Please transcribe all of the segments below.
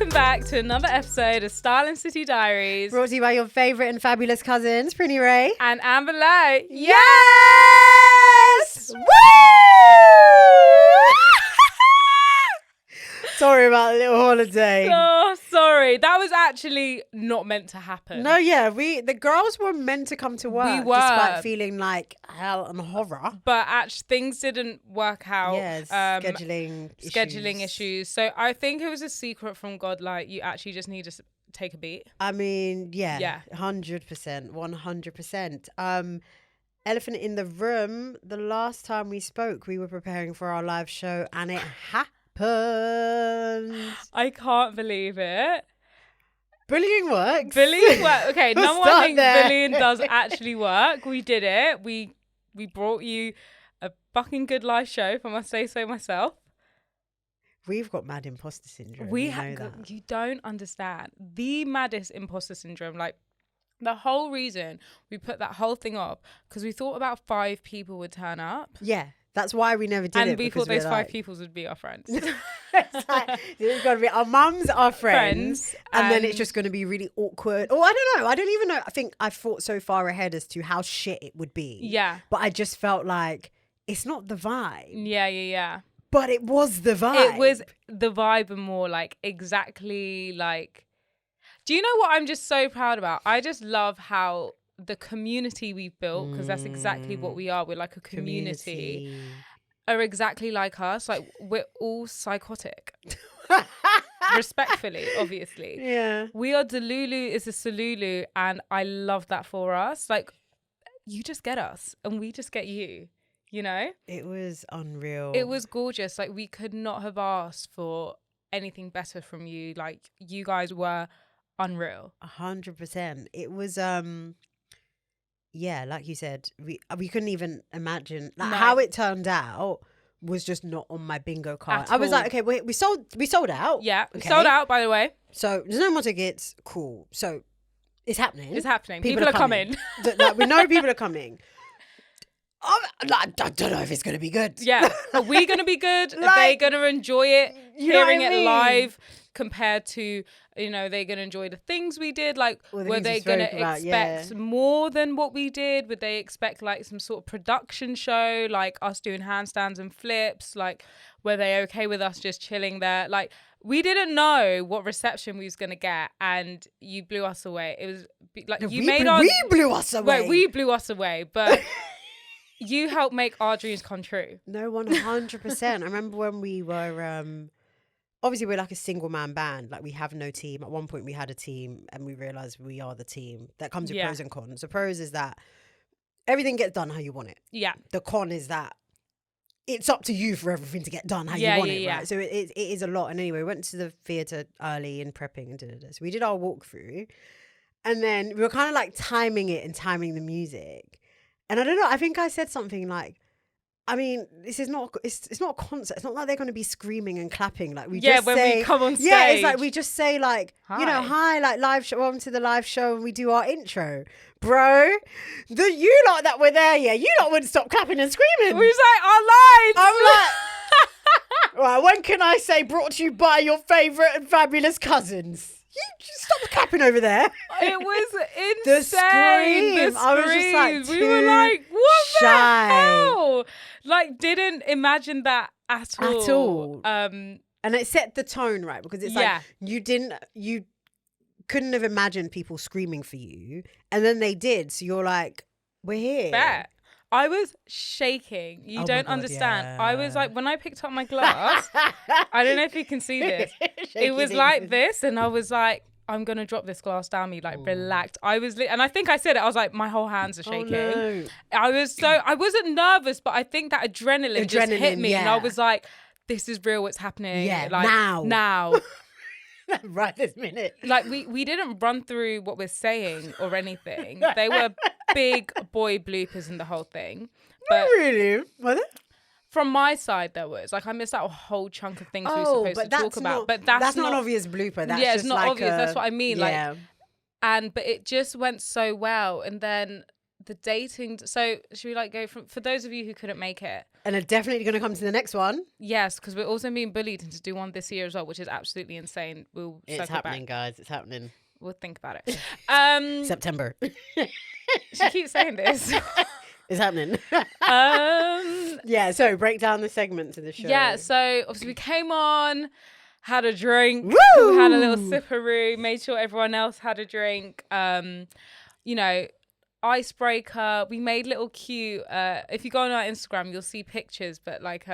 Welcome back to another episode of Style and City Diaries. Brought to you by your favourite and fabulous cousins, Prinny Ray. And Amber Light. Yes! Woo! Sorry about the little holiday. So sorry. That was actually not meant to happen. No, yeah, the girls were meant to come to work. We were. Despite feeling like hell and horror. But actually things didn't work out. Yes, scheduling issues. So I think it was a secret from God, like you actually just need to take a beat. I mean, yeah. 100%, 100%. Elephant in the room, the last time we spoke, we were preparing for our live show and it happened. I can't believe it. Bullying works. Bullying works. Okay, number one thing, there. bullying does actually work. We did it. We brought you a fucking good live show, if I must say so myself. We've got mad imposter syndrome. You don't understand. The maddest imposter syndrome. Like, the whole reason we put that whole thing up, because we thought about 5 people would turn up. Yeah. That's why we never did it. And we thought those 5 people would be our friends. It's like, it's got to be our mums, our friends, and then it's just going to be really awkward. Oh, I don't know. I don't even know. I think I thought so far ahead as to how shit it would be. Yeah. But I just felt like it's not the vibe. Yeah. But it was the vibe. It was the vibe and more like exactly like... Do you know what I'm just so proud about? I just love how the community we've built, because that's exactly what we are. We're like a community. Are exactly like us. Like, we're all psychotic. Respectfully, obviously. Yeah. We are Delulu is a Salulu, and I love that for us. Like, you just get us and we just get you, you know? It was unreal. It was gorgeous. Like, we could not have asked for anything better from you. Like, you guys were unreal. 100%. It was yeah, like you said, we couldn't even imagine how it turned out. Was just not on my bingo card. I was like, okay, wait, we sold out. Yeah, okay. Sold out, by the way. So there's no more tickets. Cool. So it's happening. It's happening. People are coming. Like, we know people are coming. I don't know if it's going to be good. Yeah. Are we going to be good? Are they going to enjoy it? Hearing it live compared to, you know, they're going to enjoy the things we did? Like, were they going to expect more than what we did? Would they expect like some sort of production show, like us doing handstands and flips? Like, were they okay with us just chilling there? Like, we didn't know what reception we was going to get, and you blew us away. It was like, we blew us away. Well, we blew us away, but... You helped make our dreams come true. No, 100%. I remember when we were, obviously we're like a single man band. Like, we have no team. At one point we had a team and we realised we are the team. That comes with pros and cons. The pros is that everything gets done how you want it. Yeah. The con is that it's up to you for everything to get done how you want it, right? So it is a lot. And anyway, we went to the theatre early and prepping and da. So we did our walkthrough. And then we were kind of like timing it and timing the music. And I don't know, I think I said something like, I mean, this is not, it's not a concert. It's not like they're going to be screaming and clapping. Like, we just when say, we come on stage. Yeah, it's like, we just say like, hi. You know, hi, like live show, welcome to the live show, and we do our intro. Bro, you lot that were there, you lot wouldn't stop clapping and screaming. We was like, our lives. I'm like, right, when can I say brought to you by your favourite and fabulous cousins? You just stop clapping over there. It was insane. The scream. I was just like, we were like, what shy. the hell? Like, didn't imagine that at all. At all. And it set the tone, right? Because it's like, you couldn't have imagined people screaming for you. And then they did. So you're like, we're here. Bet. I was shaking. You don't understand. Yeah. I was like, when I picked up my glass, I don't know if you can see this. It was like this, and I was like, I'm gonna drop this glass down me, like relaxed. I was, and I think I said it. I was like, my whole hands are shaking. Oh, no. I wasn't nervous, but I think that adrenaline just hit me, and I was like, this is real. What's happening? Yeah, like, now. Right this minute. Like, we didn't run through what we're saying or anything. They were big boy bloopers in the whole thing. But not really. Was it? From my side, there was. Like, I missed out a whole chunk of things we were supposed to talk about. But that's not an obvious blooper. That's it's just not like obvious. That's what I mean. Yeah. Like, but it just went so well. And then the dating. So should we like go for those of you who couldn't make it? And are definitely going to come to the next one. Yes, because we're also being bullied into do one this year as well, which is absolutely insane. It's happening, guys. It's happening. We'll think about it. September. She keeps saying this. It's happening. Yeah, so break down the segments of the show. Yeah, so obviously we came on, had a drink. Woo! We had a little sipperoo, made sure everyone else had a drink. You know, icebreaker. We made little cute, if you go on our Instagram, you'll see pictures, but like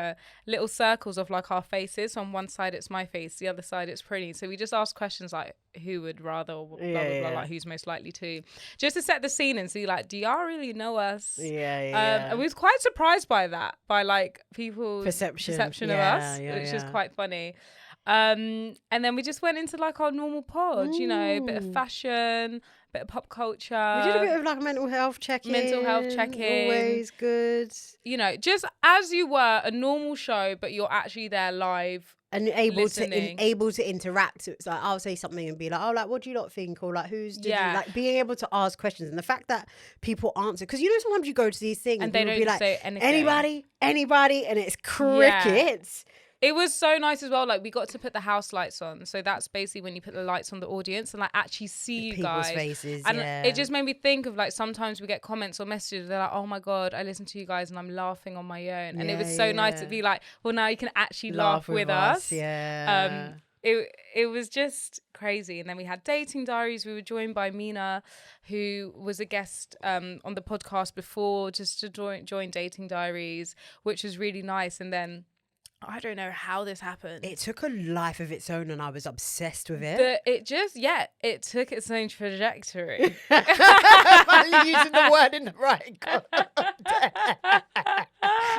little circles of like our faces. On one side it's my face, the other side it's Prinny. So we just asked questions like who would rather, blah, blah, blah, like who's most likely to, just to set the scene and see like, do y'all really know us? And we was quite surprised by that, by like people's perception of us, which is quite funny. And then we just went into like our normal pod, you know, a bit of fashion, bit of pop culture. We did a bit of like mental health check-in. Always good. You know, just as you were, a normal show, but you're actually there live. And able to interact. It's like, I'll say something and be like, oh, like, what do you lot think? Or like, who's doing like being able to ask questions. And the fact that people answer, because you know, sometimes you go to these things and they don't be like, say anything. Anybody, and it's crickets. Yeah. It was so nice as well. Like, we got to put the house lights on. So that's basically when you put the lights on the audience and like actually see you people's guys. Faces, and it just made me think of like, sometimes we get comments or messages. They're like, oh my God, I listen to you guys and I'm laughing on my own. And it was so nice to be like, well, now you can actually laugh with us. Yeah. It was just crazy. And then we had Dating Diaries. We were joined by Mina, who was a guest on the podcast before, just to join Dating Diaries, which was really nice. And then I don't know how this happened. It took a life of its own and I was obsessed with it. But it took its own trajectory. Finally using the word in the right context.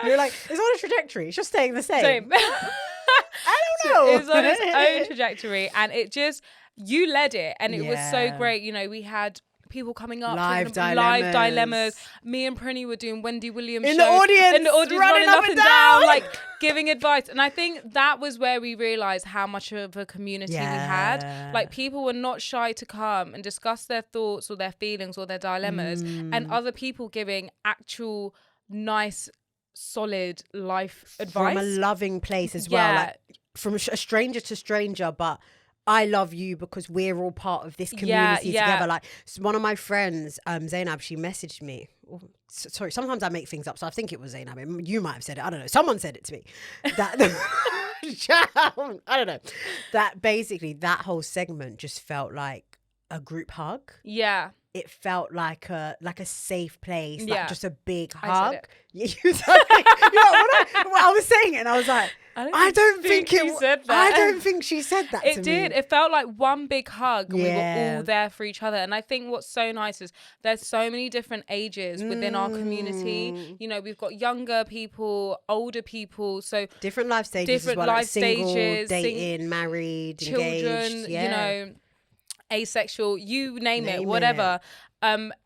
You're like, it's on a trajectory. It's just staying the same. I don't know. It was on its own trajectory and it just, you led it and it was so great. You know, we had people coming up, live dilemmas. Me and Prinny were doing Wendy Williams in the audience running up and down, like giving advice. And I think that was where we realized how much of a community we had. Like, people were not shy to come and discuss their thoughts or their feelings or their dilemmas, and other people giving actual nice, solid life advice from a loving place as well, like from a stranger to stranger, but I love you because we're all part of this community together. Like, one of my friends, Zainab, she messaged me. Sorry, sometimes I make things up, so I think it was Zainab. You might have said it. I don't know. Someone said it to me. That I don't know. That basically that whole segment just felt like a group hug. Yeah. It felt like a safe place, like just a big hug. I said you said it. You know, I was saying it, and I was like, I don't think she said that. I don't think she said that. It did. It felt like one big hug, and we were all there for each other. And I think what's so nice is there's so many different ages within our community. You know, we've got younger people, older people, so different life stages, different as well, life like single, stages, dating, married, children. Engaged, you know, asexual, you name it, whatever.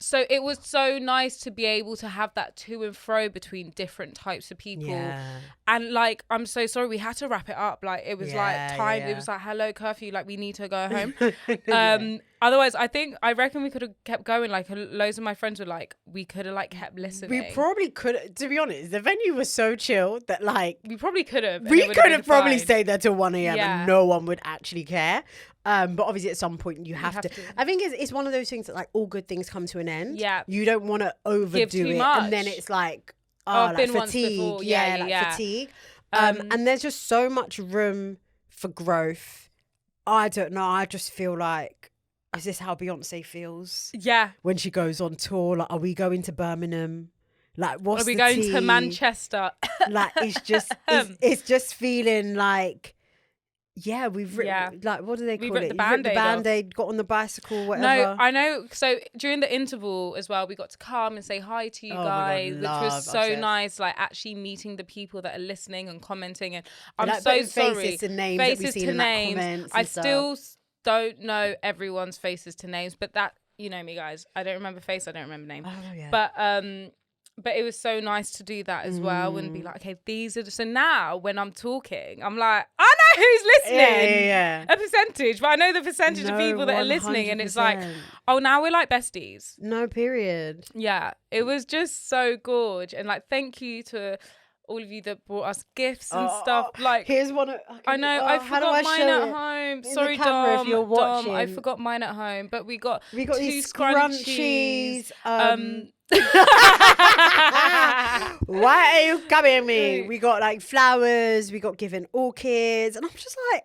So it was so nice to be able to have that to and fro between different types of people. And like, I'm so sorry, we had to wrap it up. Like, it was like time, it was like, hello, curfew, like, we need to go home. Otherwise, I reckon we could have kept going. Like, loads of my friends were like, we could have like kept listening. We probably could, to be honest, the venue was so chill that like, we probably could have. We could have probably stayed there till 1 a.m. and no one would actually care. But obviously at some point you have to. I think it's one of those things that like all good things come to an end. Yeah. You don't want to overdo it. Much. And then it's like, I've like been fatigue. Once before. Fatigue. And there's just so much room for growth. I don't know. I just feel like, is this how Beyonce feels? Yeah. When she goes on tour, like, are we going to Birmingham? Like, what's Are we going to Manchester? Like, it's just feeling like, yeah, we've written, like, what do they call it? The Band-Aid, got on the bicycle, whatever. No, I know. So during the interval as well, we got to come and say hi to you guys, which was so nice. Like, actually meeting the people that are listening and commenting. And I'm like, so sorry. Faces to names that we've seen in the comments. I still don't know everyone's faces to names, but that, you know me, guys. I don't remember face. I don't remember name. Oh, yeah. But it was so nice to do that as well and be like, okay, these are so now when I'm talking, I'm like, I know who's listening. Yeah. A percentage, but I know the percentage of people that are listening, and it's like, oh, now we're like besties. No, period. Yeah, it was just so gorge, and like, thank you to all of you that brought us gifts and stuff. Like, here's one. I know I forgot mine at home. Sorry, Dom. If you're watching. Dom, I forgot mine at home, but we got two these scrunchies. Why are you coming me? We got like flowers. We got given orchids, and I'm just like,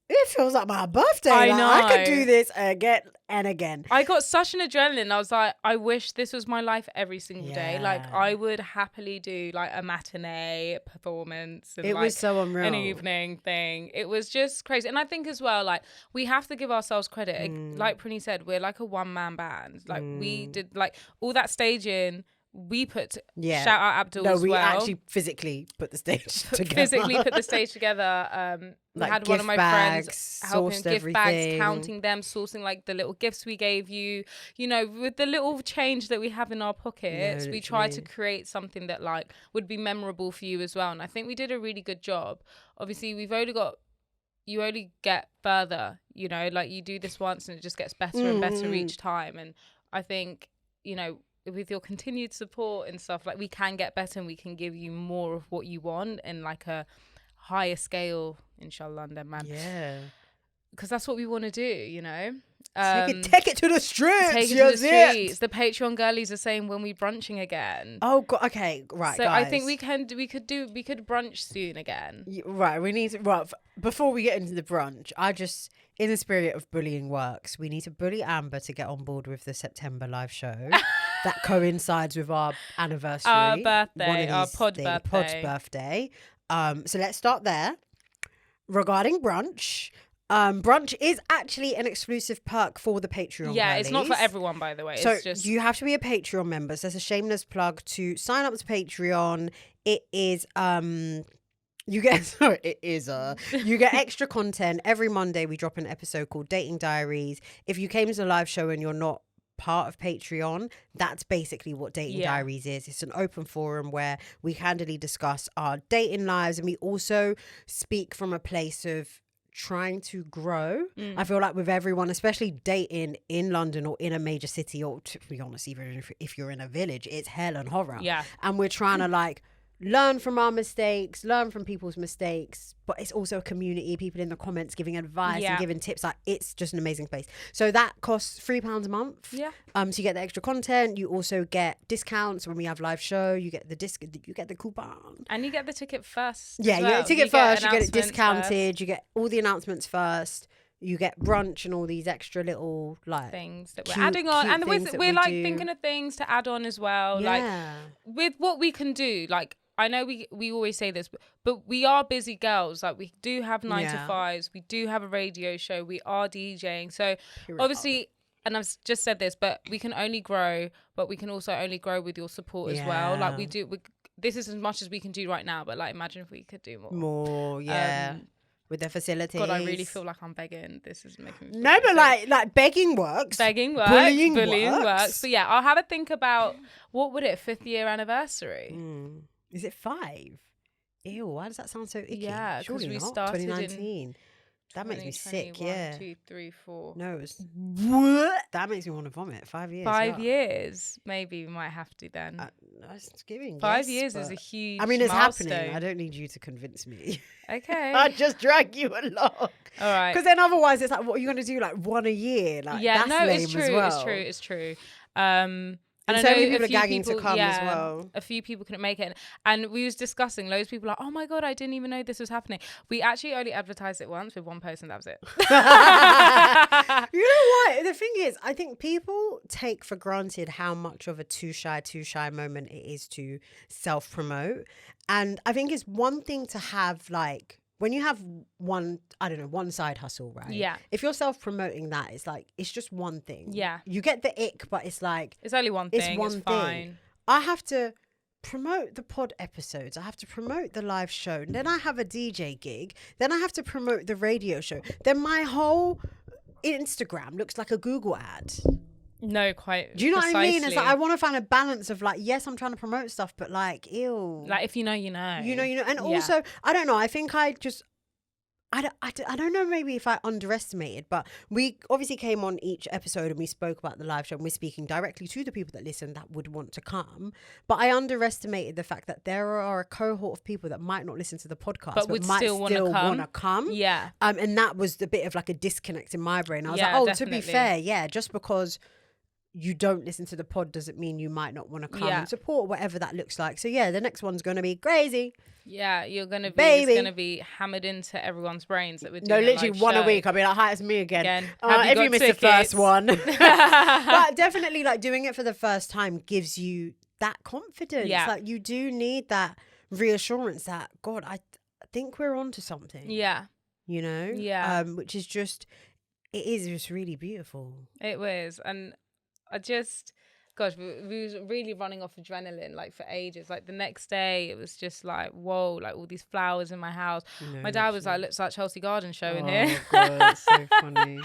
it feels like my birthday. I like, know. I could do this again and again. I got such an adrenaline. I was like, I wish this was my life every single day. Like, I would happily do like a matinee performance. And it was so unreal. An evening thing. It was just crazy. And I think as well, like, we have to give ourselves credit. Like Prinny said, we're like a one-man band. Like, we did like all that staging. We put shout out Abdul as well. No, we actually physically put the stage together. Physically put the stage together. We like had one of my friends helping gift everything. bags, counting them, sourcing like the little gifts we gave you. You know, with the little change that we have in our pockets, we try to create something that like would be memorable for you as well. And I think we did a really good job. Obviously, you only get further. You know, like you do this once and it just gets better and better each time. And I think, you know, with your continued support and stuff, like we can get better and we can give you more of what you want in like a higher scale, inshallah, London, man. Yeah. Because that's what we want to do, you know? Take it to the streets. Take it to the streets. The Patreon girlies are saying when we brunching again. Oh, God. Okay. Right, so guys. I think we could brunch soon again. Right. We need to, before we get into the brunch, in the spirit of bullying works, we need to bully Amber to get on board with the September live show. That coincides with our anniversary. Our birthday, our pod's birthday. So let's start there. Regarding brunch, brunch is actually an exclusive perk for the Patreon. Yeah, girlies. It's not for everyone, by the way. So it's just you have to be a Patreon member. So that's a shameless plug to sign up to Patreon. It is you get extra content. Every Monday we drop an episode called Dating Diaries. If you came to the live show and you're not part of Patreon, that's basically what Dating Diaries is. It's an open forum where we candidly discuss our dating lives, and we also speak from a place of trying to grow. I feel like with everyone, especially dating in London or in a major city, or to be honest, even if you're in a village, it's hell and horror. Yeah. And we're trying to like learn from our mistakes, learn from people's mistakes, but it's also a community, people in the comments giving advice and giving tips. Like, it's just an amazing place. So that costs £3 a month. Yeah. So you get the extra content. You also get discounts when we have live show. You get you get the coupon. And you get the ticket first. Yeah, you get the ticket first. You get it discounted. First. You get all the announcements first. You get brunch and all these extra little like things that we're adding on, and we're like thinking of things to add on as well. Yeah. Like with what we can do. Like, I know we always say this, but we are busy girls. Like, we do have 9 to 5s. We do have a radio show. We are DJing. So obviously, and I've just said this, but we can only grow, but we can also only grow with your support as well. Like, this is as much as we can do right now, but like, imagine if we could do more. More, with the facilities. God, I really feel like I'm begging. This is making me no, but like begging works. Begging works. Bullying works. But yeah, I'll have a think about, what would it, 5th year anniversary? Is it 5? Ew, why does that sound so icky? Yeah, because we started 2019. That makes me sick, 1, 2, 3, 4. No, what? That makes me want to vomit. 5 years. 5 years. Maybe we might have to then. That's giving. 5 years is a huge I mean, it's milestone. happening. I don't need you to convince me. Okay. I'll just drag you along. All right. Because then otherwise it's like, what are you going to do? Like 1 a year? Like, yeah, that's no, lame it's true. As well. It's true. And I so know many people a are few gagging to come as well. A few people couldn't make it. And we was discussing, loads of people like, oh my God, I didn't even know this was happening. We actually only advertised it once with one post and that was it. You know what? The thing is, I think people take for granted how much of a too shy moment it is to self-promote. And I think it's one thing to have like, when you have one side hustle, right? Yeah. If you're self-promoting that, it's like, it's just one thing. Yeah. You get the ick, but it's like... It's only one thing. It's fine. I have to promote the pod episodes. I have to promote the live show. And then I have a DJ gig. Then I have to promote the radio show. Then my whole Instagram looks like a Google ad. No, quite. Do you know precisely. what I mean? It's like, I want to find a balance of like, yes, I'm trying to promote stuff, but like, ew. Like, if you know, you know. You know. And also, I don't know. I think I just I don't know, maybe if I underestimated, but we obviously came on each episode and we spoke about the live show, and we're speaking directly to the people that listen that would want to come. But I underestimated the fact that there are a cohort of people that might not listen to the podcast, but would might still want to come. Yeah. And that was the bit of like a disconnect in my brain. I was like, oh, definitely. To be fair, yeah, just because you don't listen to the pod doesn't mean you might not want to come and support, whatever that looks like. So yeah, the next one's going to be crazy. Yeah, you're going to be, it's going to be hammered into everyone's brains that we're doing. No, literally one a week. I'll be like, hi, it's me again. If you missed the first one. But definitely like doing it for the first time gives you that confidence. Yeah. Like you do need that reassurance that, God, I think we're onto something. Yeah. You know? Yeah. Which is just, it is just really beautiful. It was. And I just, gosh, we was really running off adrenaline like for ages. Like the next day, it was just like, whoa, like all these flowers in my house. No, my dad was like, looks like Chelsea Garden show in here. Oh God, it's so funny.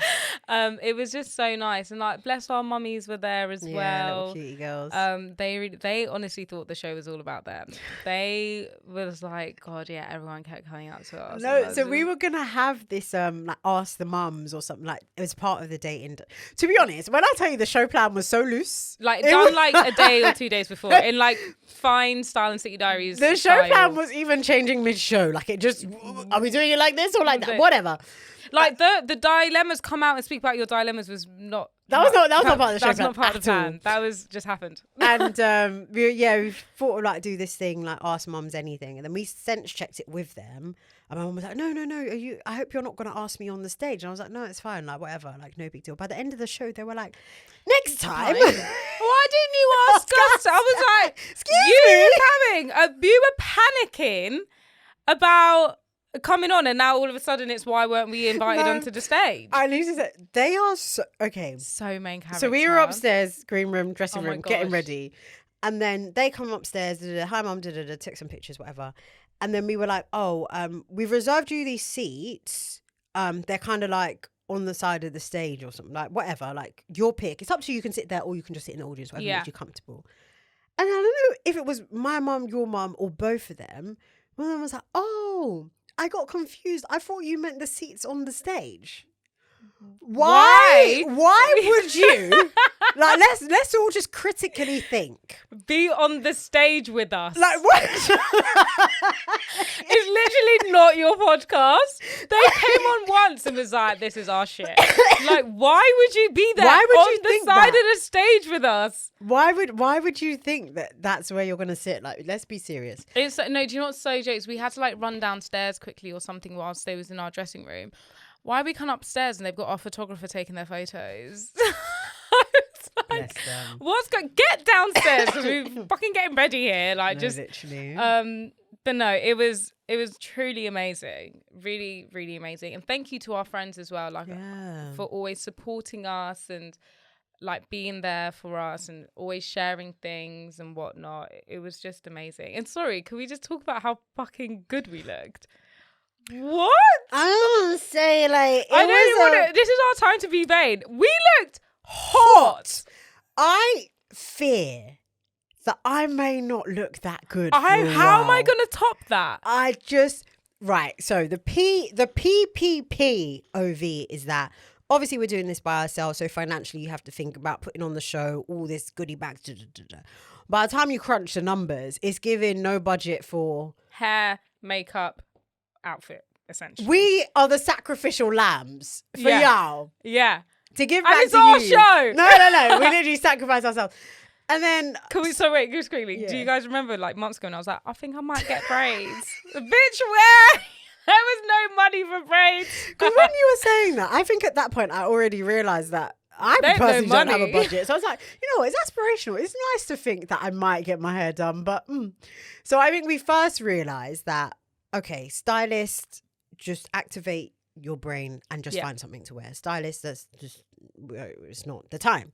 It was just so nice, and like bless our mummies were there as well. Little cutie girls. They honestly thought the show was all about them. They was like, God, yeah, everyone kept coming up to us. No, so we were gonna have this like ask the mums or something, like it was part of the dating. To be honest, when I tell you the show plan was so loose, like done like a day or 2 days before in like fine style and City Diaries. The show plan was even changing mid-show. Like it just, are we doing it like this or like that? Whatever. Like the dilemmas, come out and speak about your dilemmas was not. That was not part of the show. That's not part of the plan. That was just happened. And we thought of like do this thing like ask mums anything, and then we sense checked it with them. And my mum was like, no, I hope you're not going to ask me on the stage. And I was like, no, it's fine, like whatever, like no big deal. By the end of the show, they were like, next time. Why didn't you ask us? I was like, you were panicking about coming on, and now all of a sudden it's why weren't we invited onto the stage? I need to say, they are so main character. So we were upstairs, green room, dressing room, getting ready, and then they come upstairs, hi mum, took some pictures, whatever. And then we were like, we've reserved you these seats. They're kind of like on the side of the stage or something, like whatever, like your pick. It's up to you. You can sit there or you can just sit in the audience, whatever makes you comfortable. And I don't know if it was my mum, your mum, or both of them. One of them was like, oh, I got confused. I thought you meant the seats on the stage. Why would you? Like, let's all just critically think. Be on the stage with us. Like what? It's literally not your podcast. They came on once and was like, "This is our shit." Like, why would you be there? Why would on you the think side that? of the stage with us? Why would you think that that's where you're gonna sit? Like, let's be serious. It's no. Do you know what's so jokes? We had to like run downstairs quickly or something whilst they was in our dressing room. Why we come upstairs and they've got our photographer taking their photos? Like, get downstairs because we're fucking getting ready here. Like, no, just literally. But no, it was truly amazing, really, really amazing. And thank you to our friends as well, like for always supporting us and like being there for us and always sharing things and whatnot. It was just amazing. And sorry, can we just talk about how fucking good we looked? What? I don't say like. This is our time to be vain. We looked hot. I fear that I may not look that good. How am I going to top that? So the PPP OV is that obviously we're doing this by ourselves, so financially you have to think about putting on the show, all this goodie bags. By the time you crunch the numbers, it's giving no budget for hair, makeup, outfit, essentially. We are the sacrificial lambs for y'all. Yeah. To give back and it's to our you. show. No. We literally sacrifice ourselves. And then... wait, just quickly. Yeah. Do you guys remember like months ago and I was like, I think I might get braids. Bitch, where? There was no money for braids. Because when you were saying that, I think at that point I already realised that I personally don't have a budget. So I was like, you know what, it's aspirational. It's nice to think that I might get my hair done. But So I think we first realised that, okay, stylist, just activate your brain and just find something to wear. Stylist, that's just, it's not the time.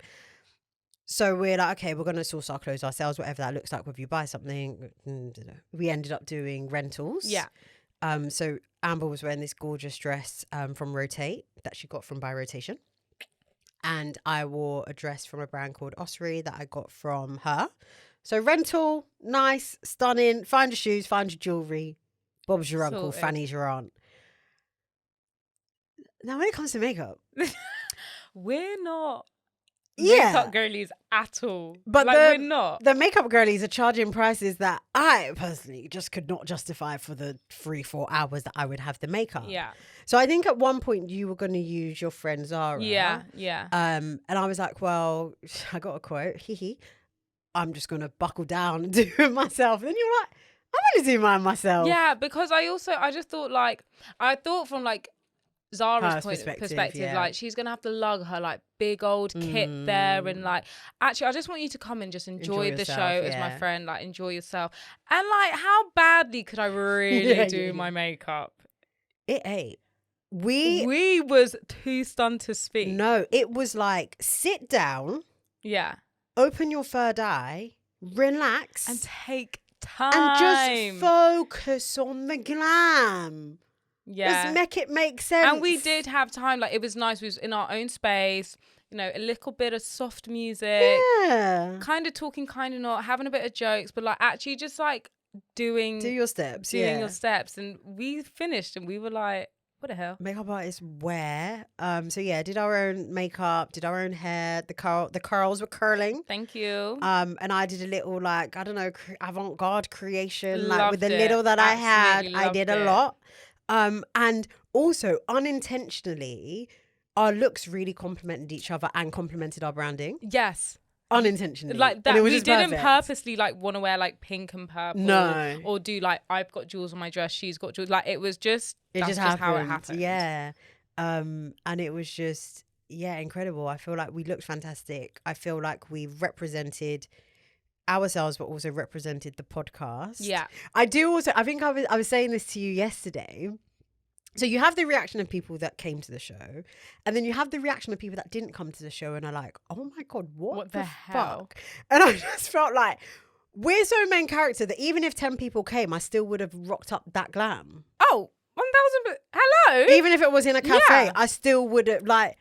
So we're like, okay, we're going to source our clothes ourselves, whatever that looks like, whether you buy something. We ended up doing rentals. Yeah. So Amber was wearing this gorgeous dress from Rotate that she got from By Rotation. And I wore a dress from a brand called Osprey that I got from her. So rental, nice, stunning. Find your shoes, find your jewellery. Bob's your uncle, Fanny's your aunt. Now, when it comes to makeup, we're not makeup girlies at all. But like, we're not. The makeup girlies are charging prices that I personally just could not justify for the 3-4 hours that I would have the makeup. Yeah. So I think at one point you were going to use your friend Zara. Yeah. And I was like, well, I got a quote. I'm just going to buckle down and do it myself. And then you're like, I'm going to do mine myself. Yeah, because I just thought from like Zara's perspective, like she's gonna have to lug her like big old kit there, and like actually I just want you to come and just enjoy the show as my friend, like enjoy yourself. And like, how badly could I really do my makeup? It ain't. We was too stunned to speak. No, it was like, sit down, open your third eye, relax, and take time, and just focus on the glam. Yeah. Just make it make sense. And we did have time. Like, it was nice. We was in our own space, you know, a little bit of soft music. Yeah. Kind of talking, kind of not, having a bit of jokes, but like actually just like doing your steps. Your steps. And we finished and we were like, what the hell? Makeup artists wear. So yeah, did our own makeup, did our own hair. The curls were curling. Thank you. And I did a little, like, I don't know, avant-garde creation. Loved like with the it. little that Absolutely I had. I did a lot. And also unintentionally, our looks really complemented each other and complemented our branding. Yes. Unintentionally. Like that. We didn't perfect. Purposely like want to wear like pink and purple. No. Or do like, I've got jewels on my dress, she's got jewels. Like, it was just, that's just how it happened. Yeah. And it was just, incredible. I feel like we looked fantastic. I feel like we represented ourselves, but also represented the podcast. Yeah. I think I was saying this to you yesterday. So you have the reaction of people that came to the show, and then you have the reaction of people that didn't come to the show and are like, oh my God, what the hell? Fuck? And I just felt like we're so main character that even if 10 people came, I still would have rocked up that glam. Oh, 1,000%. Hello? Even if it was in a cafe, I still would have, like,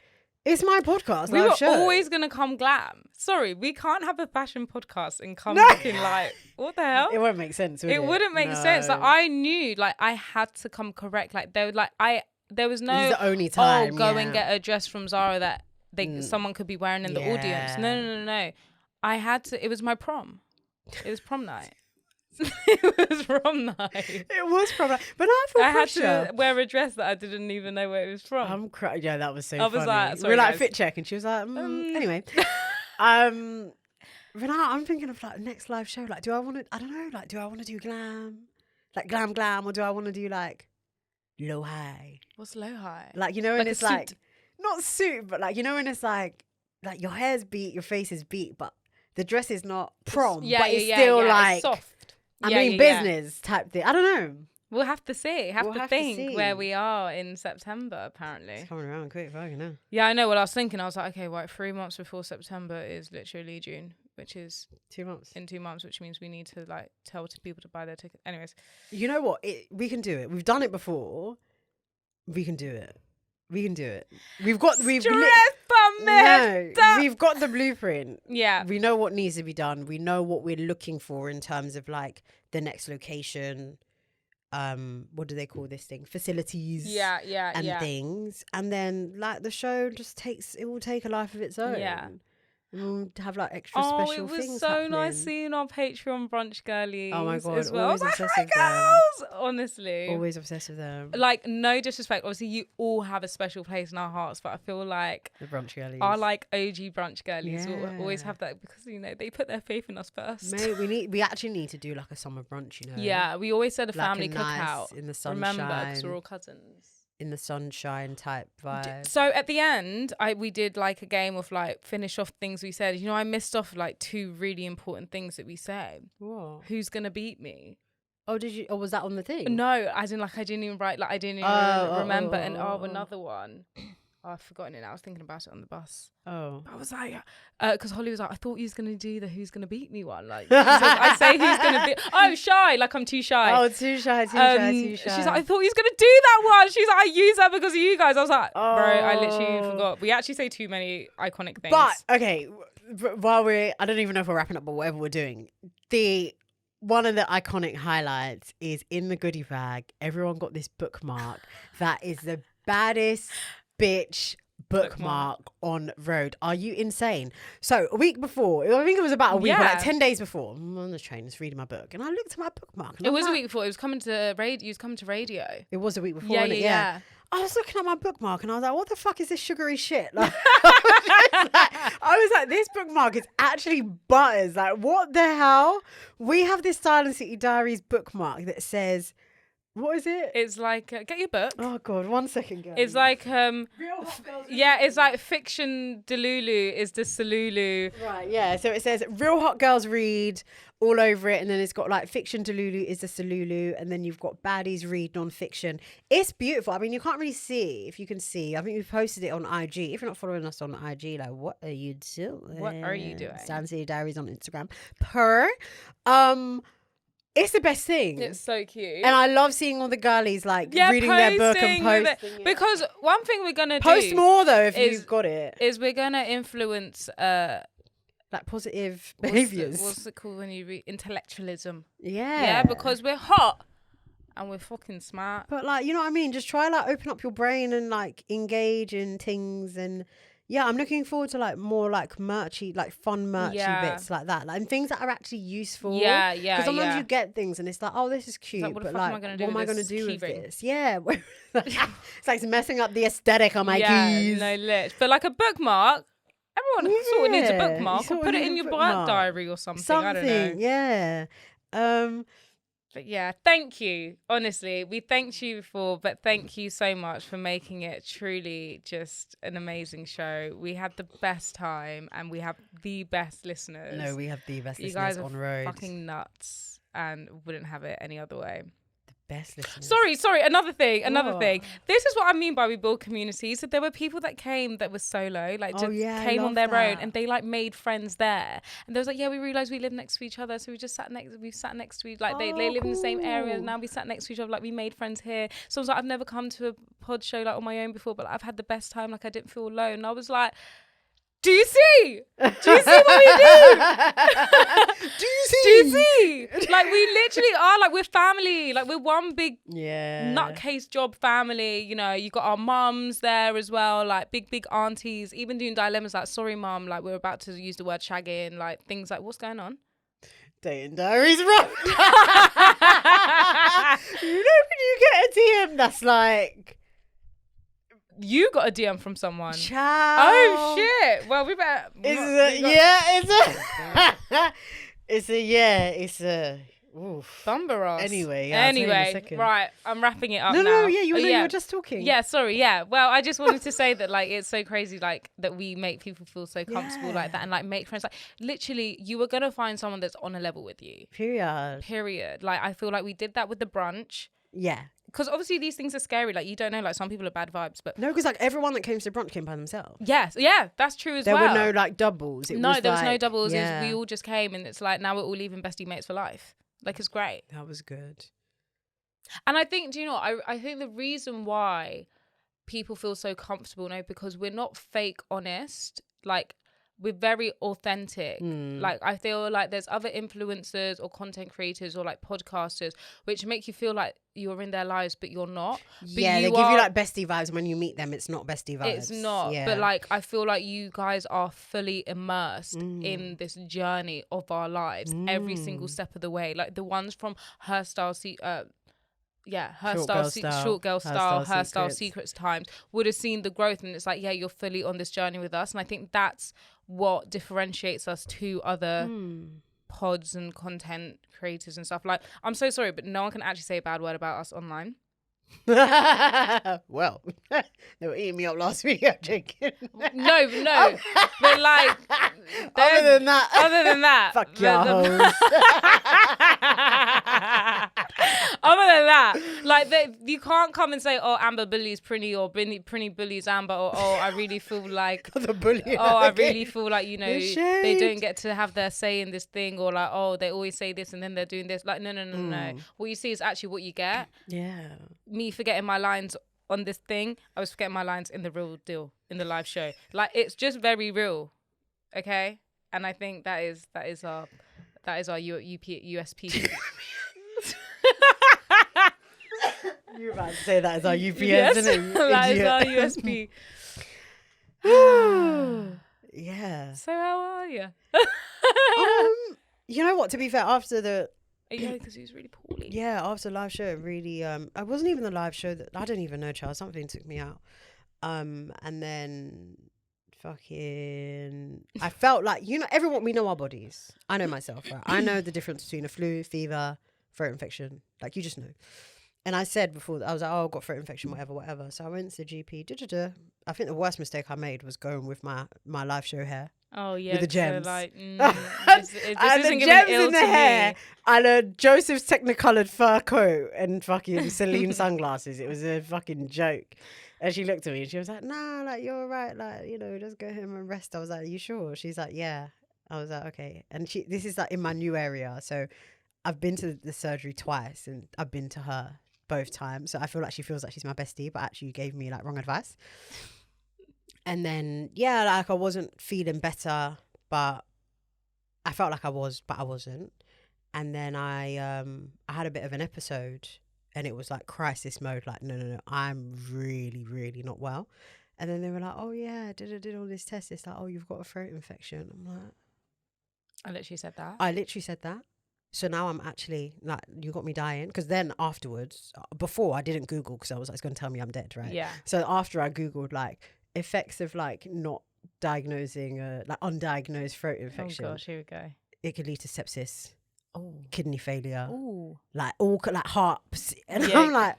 it's my podcast. We were show. always going to come glam. Sorry, we can't have a fashion podcast and come looking like, what the hell? It won't make sense, would it? It wouldn't make sense. Like, I knew, like, I had to come correct. Like, there was no, this is the only time, go and get a dress from Zara that someone could be wearing in the audience. No. I had to, it was my prom. It was prom night. It was prom night. It was prom night. But I had to wear a dress that I didn't even know where it was from. I'm crying. Yeah, that was so funny. I was like, sorry, we were like, guys. fit check. And she was like, anyway. But now I'm thinking of like next live show. Like, do I want to do glam? Like glam, or do I want to do like low high? What's low high? Like, you know, and it's like, not suit, but like, you know, when it's like your hair's beat, your face is beat, but the dress is not prom, but it's still like, it's soft. Business type thing. I don't know. We'll have to see. Have to think where we are in September, apparently. It's coming around quick, fucking hell. Yeah, I know. Well, I was thinking, I was like, okay, right, 3 months before September is literally June, which is 2 months. In 2 months, which means we need to like tell people to buy their tickets. Anyways. You know what? We can do it. We've done it before. We can do it. We've got the blueprint. Yeah. We know what needs to be done. We know what we're looking for in terms of like the next location. What do they call this thing? Facilities. And things. And then like the show will take a life of its own. Yeah. We'll have like extra special things. Oh, it was so nice seeing our Patreon brunch girlies. Oh my God, as well. always obsessed with girls, honestly. Always obsessed with them. Like, no disrespect. Obviously, you all have a special place in our hearts, but I feel like the brunch girlies, our like OG brunch girlies, will always have that because you know they put their faith in us first. Mate, we actually need to do like a summer brunch. You know. Yeah, we always said a like family cookout in the sunshine. Remember, because we're all cousins. In the sunshine type vibe. So at the end, we did like a game of like finish off things we said. You know, I missed off like 2 really important things that we said. What? Who's gonna beat me? Oh, did you? Or was that on the thing? No, as in like I didn't even write. Like I didn't even remember. And another one. I've forgotten it now. I was thinking about it on the bus. Oh. I was like, because Holly was like, I thought you was going to do the who's going to beat me one. Like, I say who's going to beat. Oh, shy. Like, I'm too shy. Oh, too shy. She's like, I thought you was going to do that one. She's like, I use that because of you guys. I was like, bro, I literally forgot. We actually say too many iconic things. But, okay, while I don't even know if we're wrapping up, but whatever we're doing, one of the iconic highlights is in the goodie bag, everyone got this bookmark that is the baddest bitch bookmark on road. Are you insane? So a week before, I think it was about a week, or like 10 days before, I'm on the train, just reading my book, and I looked at my bookmark. And it was like, a week before. It was coming to radio. You was coming to radio. It was a week before. Yeah. I was looking at my bookmark and I was like, what the fuck is this sugary shit? Like, I was like, this bookmark is actually butters. Like, what the hell? We have this Silent City Diaries bookmark that says, what is it? It's like, get your book. Oh God, 1 second, girl. It's like, it's like fiction Delulu is the Salulu. Right, yeah. So it says real hot girls read all over it, and then it's got like fiction Delulu is the Salulu, and then you've got baddies read non-fiction. It's beautiful. I mean, you can't really see, if you can see. I think we've posted it on IG. If you're not following us on IG, like, what are you doing? What are you doing? Silent City Diaries on Instagram. It's the best thing. It's so cute. And I love seeing all the girlies like reading their book and posting it. Because one thing we're going to post more though if you've got it. Is we're going to influence like positive behaviours. What's it called when you read? Intellectualism. Yeah. Yeah, because we're hot and we're fucking smart. But like, you know what I mean? Just try like open up your brain and like engage in things. And yeah, I'm looking forward to like more like merchy, like fun merchy bits like that, like, and things that are actually useful. Yeah. Because sometimes you get things and it's like, oh, this is cute, like, what but like, what am I going to do with this? Yeah, it's like messing up the aesthetic on my keys. No, lit. But like a bookmark, everyone sort of needs a bookmark, or put it in your work diary or something. I don't know. Yeah. But yeah, thank you. Honestly, we thanked you before, but thank you so much for making it truly just an amazing show. We had the best time and we have the best listeners. No, we have the best listeners on road. You guys are fucking nuts and wouldn't have it any other way. Best listeners. Sorry, another thing. This is what I mean by we build communities. So there were people that came that were solo, like came on their own, and they like made friends there. And they was like, yeah, we realized we live next to each other, so we sat next to each, like they live in the same area. Now we sat next to each other, like we made friends here. So I was like, I've never come to a pod show like on my own before, but I've had the best time. Like I didn't feel alone. And I was like, do you see what we do? Do you see? Like we literally are, like we're family. Like we're one big nutcase job family. You know, you got our mums there as well, like big aunties, even doing dilemmas like, sorry mum, like we're about to use the word shagging, like things like, what's going on? Day and Diaries rough. You know when you get a DM that's like, you got a DM from someone. Ciao. Oh shit. Well, we better. It's a oof. Bumberos. Anyway, right. I'm wrapping it up now. No, yeah, you were just talking. Yeah, sorry, yeah. Well, I just wanted to say that like it's so crazy, like that we make people feel so comfortable like that, and like make friends. Like literally, you were gonna find someone that's on a level with you. Period. Like I feel like we did that with the brunch. Yeah. Because obviously these things are scary. Like you don't know. Like some people are bad vibes, but no, because like everyone that came to the brunch came by themselves. Yes, yeah, that's true as well. There were no like doubles. There was no doubles. Yeah. We all just came, and it's like now we're all leaving bestie mates for life. Like it's great. That was good. And I think, do you know? I think the reason why people feel so comfortable now because we're not fake honest. Like we're very authentic. Like I feel like there's other influencers or content creators or like podcasters which make you feel like you're in their lives but you're not. Yeah, they give you like bestie vibes. When you meet them, it's not bestie vibes. It's not. Yeah. But like I feel like you guys are fully immersed in this journey of our lives every single step of the way. Like the ones from Short Girl Style Secrets times would have seen the growth, and it's like, yeah, you're fully on this journey with us. And I think that's what differentiates us to other pods and content creators and stuff. Like, I'm so sorry, but no one can actually say a bad word about us online. Well, they were eating me up last week. I'm joking. No, but like other than that, fuck y'all. Other than that, like you can't come and say, "Oh, Amber bullies Prinny," or "Prinny bullies Amber," or "Oh, I really feel like the bully." Oh, I really feel like they don't get to have their say in this thing, or like, oh, they always say this and then they're doing this. Like, no. What you see is actually what you get. Yeah. Me forgetting my lines on this thing, I was forgetting my lines in the real deal in the live show. Like it's just very real, okay? And I think that is our USP. You're about to say that as our UPS, isn't it? That is our USB. Yeah. So how are you? You know what? To be fair, after the because he was really poorly. Yeah, after the live show, it really I wasn't even the live show that I don't even know, child. Something took me out. And then fucking I felt like, you know, everyone, we know our bodies. I know myself, right? I know the difference between a flu, fever, throat infection. Like, you just know. And I said before that I was like, oh, I've got throat infection, whatever. So I went to the GP. I think the worst mistake I made was going with my live show hair. Oh yeah, with the gems. So like, this isn't the giving gems ill in the to hair, me. and a Joseph's Technicoloured fur coat and fucking Celine sunglasses. It was a fucking joke. And she looked at me and she was like, "Nah, like you're all right. Like, you know, just go home and rest." I was like, "Are you sure?" She's like, "Yeah." I was like, "Okay." And this is like in my new area, so I've been to the surgery twice, and I've been to her both times. So I feel like she feels like she's my bestie, but actually gave me like wrong advice. And then, yeah, like I wasn't feeling better, but I felt like I was, but I wasn't. And then I had a bit of an episode, and it was like crisis mode. Like, no, I'm really, really not well. And then they were like, oh yeah, did all this test. It's like, oh, you've got a throat infection. I'm like, I literally said that. So now I'm actually like, you got me dying. Because then afterwards, before I didn't Google because I was like, it's going to tell me I'm dead, right? Yeah. So after I Googled like effects of like not diagnosing like undiagnosed throat infection. Oh gosh, here we go. It could lead to sepsis, kidney failure, Ooh. like all like heart. And I'm like,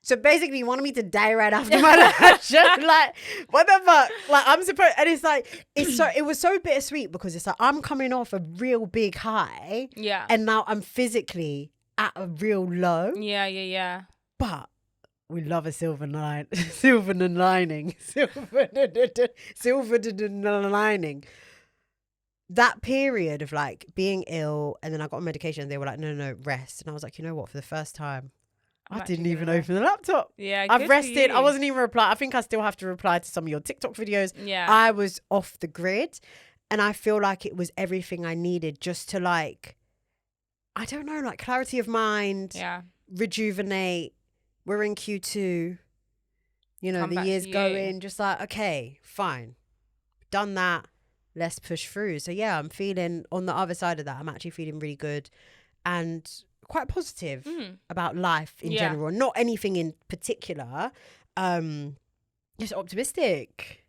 so basically you wanted me to die right after my live show? Like, what the fuck? Like, I'm supposed, and it's like, it was so bittersweet because it's like, I'm coming off a real big high. Yeah. And now I'm physically at a real low. Yeah. But we love a silver lining. Silver lining. That period of like being ill, and then I got on medication and they were like, no, rest. And I was like, you know what? For the first time, I didn't even open the laptop. Yeah, I've rested. I wasn't even replying. I think I still have to reply to some of your TikTok videos. Yeah. I was off the grid, and I feel like it was everything I needed just to like, I don't know, like clarity of mind. Yeah. Rejuvenate. We're in Q2. You know, the year's going. Just like, okay, fine. Done that. Let's push through. So yeah, I'm feeling on the other side of that. I'm actually feeling really good and quite positive about life in general. Not anything in particular. Just optimistic.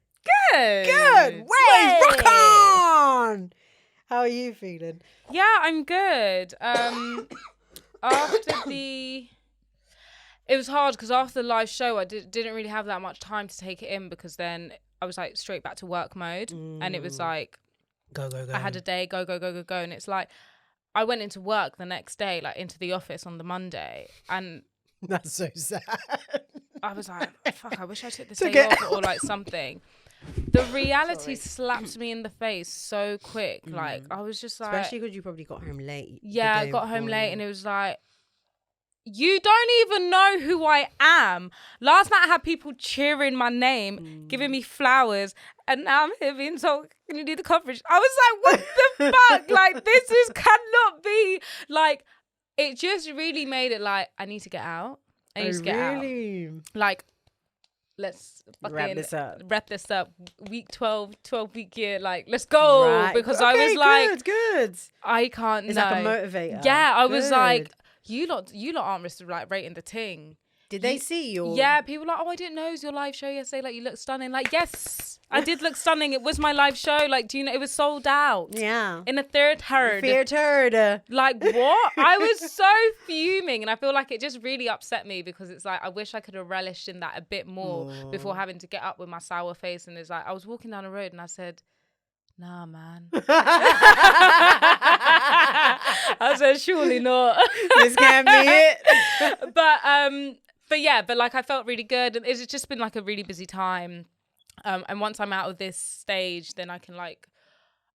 Good. Wait, rock on. How are you feeling? Yeah, I'm good. It was hard because after the live show, I didn't really have that much time to take it in because then I was like straight back to work mode. And it was like, go. I had a day, go. And it's like, I went into work the next day, like into the office on the Monday. And that's so sad. I was like, fuck, I wish I took this day off or like something. The reality slapped me in the face so quick. Like, I was just like... Especially because you probably got home late. Yeah, I got home late and it was like, you don't even know who I am. Last night I had people cheering my name, giving me flowers, and now I'm here being told, can you do the coverage? I was like, what the fuck? Like, this cannot be. Like, it just really made it like, I need to get out. I need to get out. Like, let's fucking wrap this up. Week 12 week year, like, let's go. Right. Because I was like, good. I can't. It's like a motivator. Yeah, I was like, you lot aren't like rating the ting. Did they see you? Yeah, people were like, oh, I didn't know it was your live show yesterday. Like, you look stunning. Like, yes, I did look stunning. It was my live show. Like, do you know, it was sold out. Yeah. In a third. Like, what? I was so fuming. And I feel like it just really upset me because it's like, I wish I could have relished in that a bit more before having to get up with my sour face. And it's like, I was walking down the road and I said, nah, man. I said, surely not. This can't be it. But like I felt really good, and it's just been like a really busy time. And once I'm out of this stage, then I can like,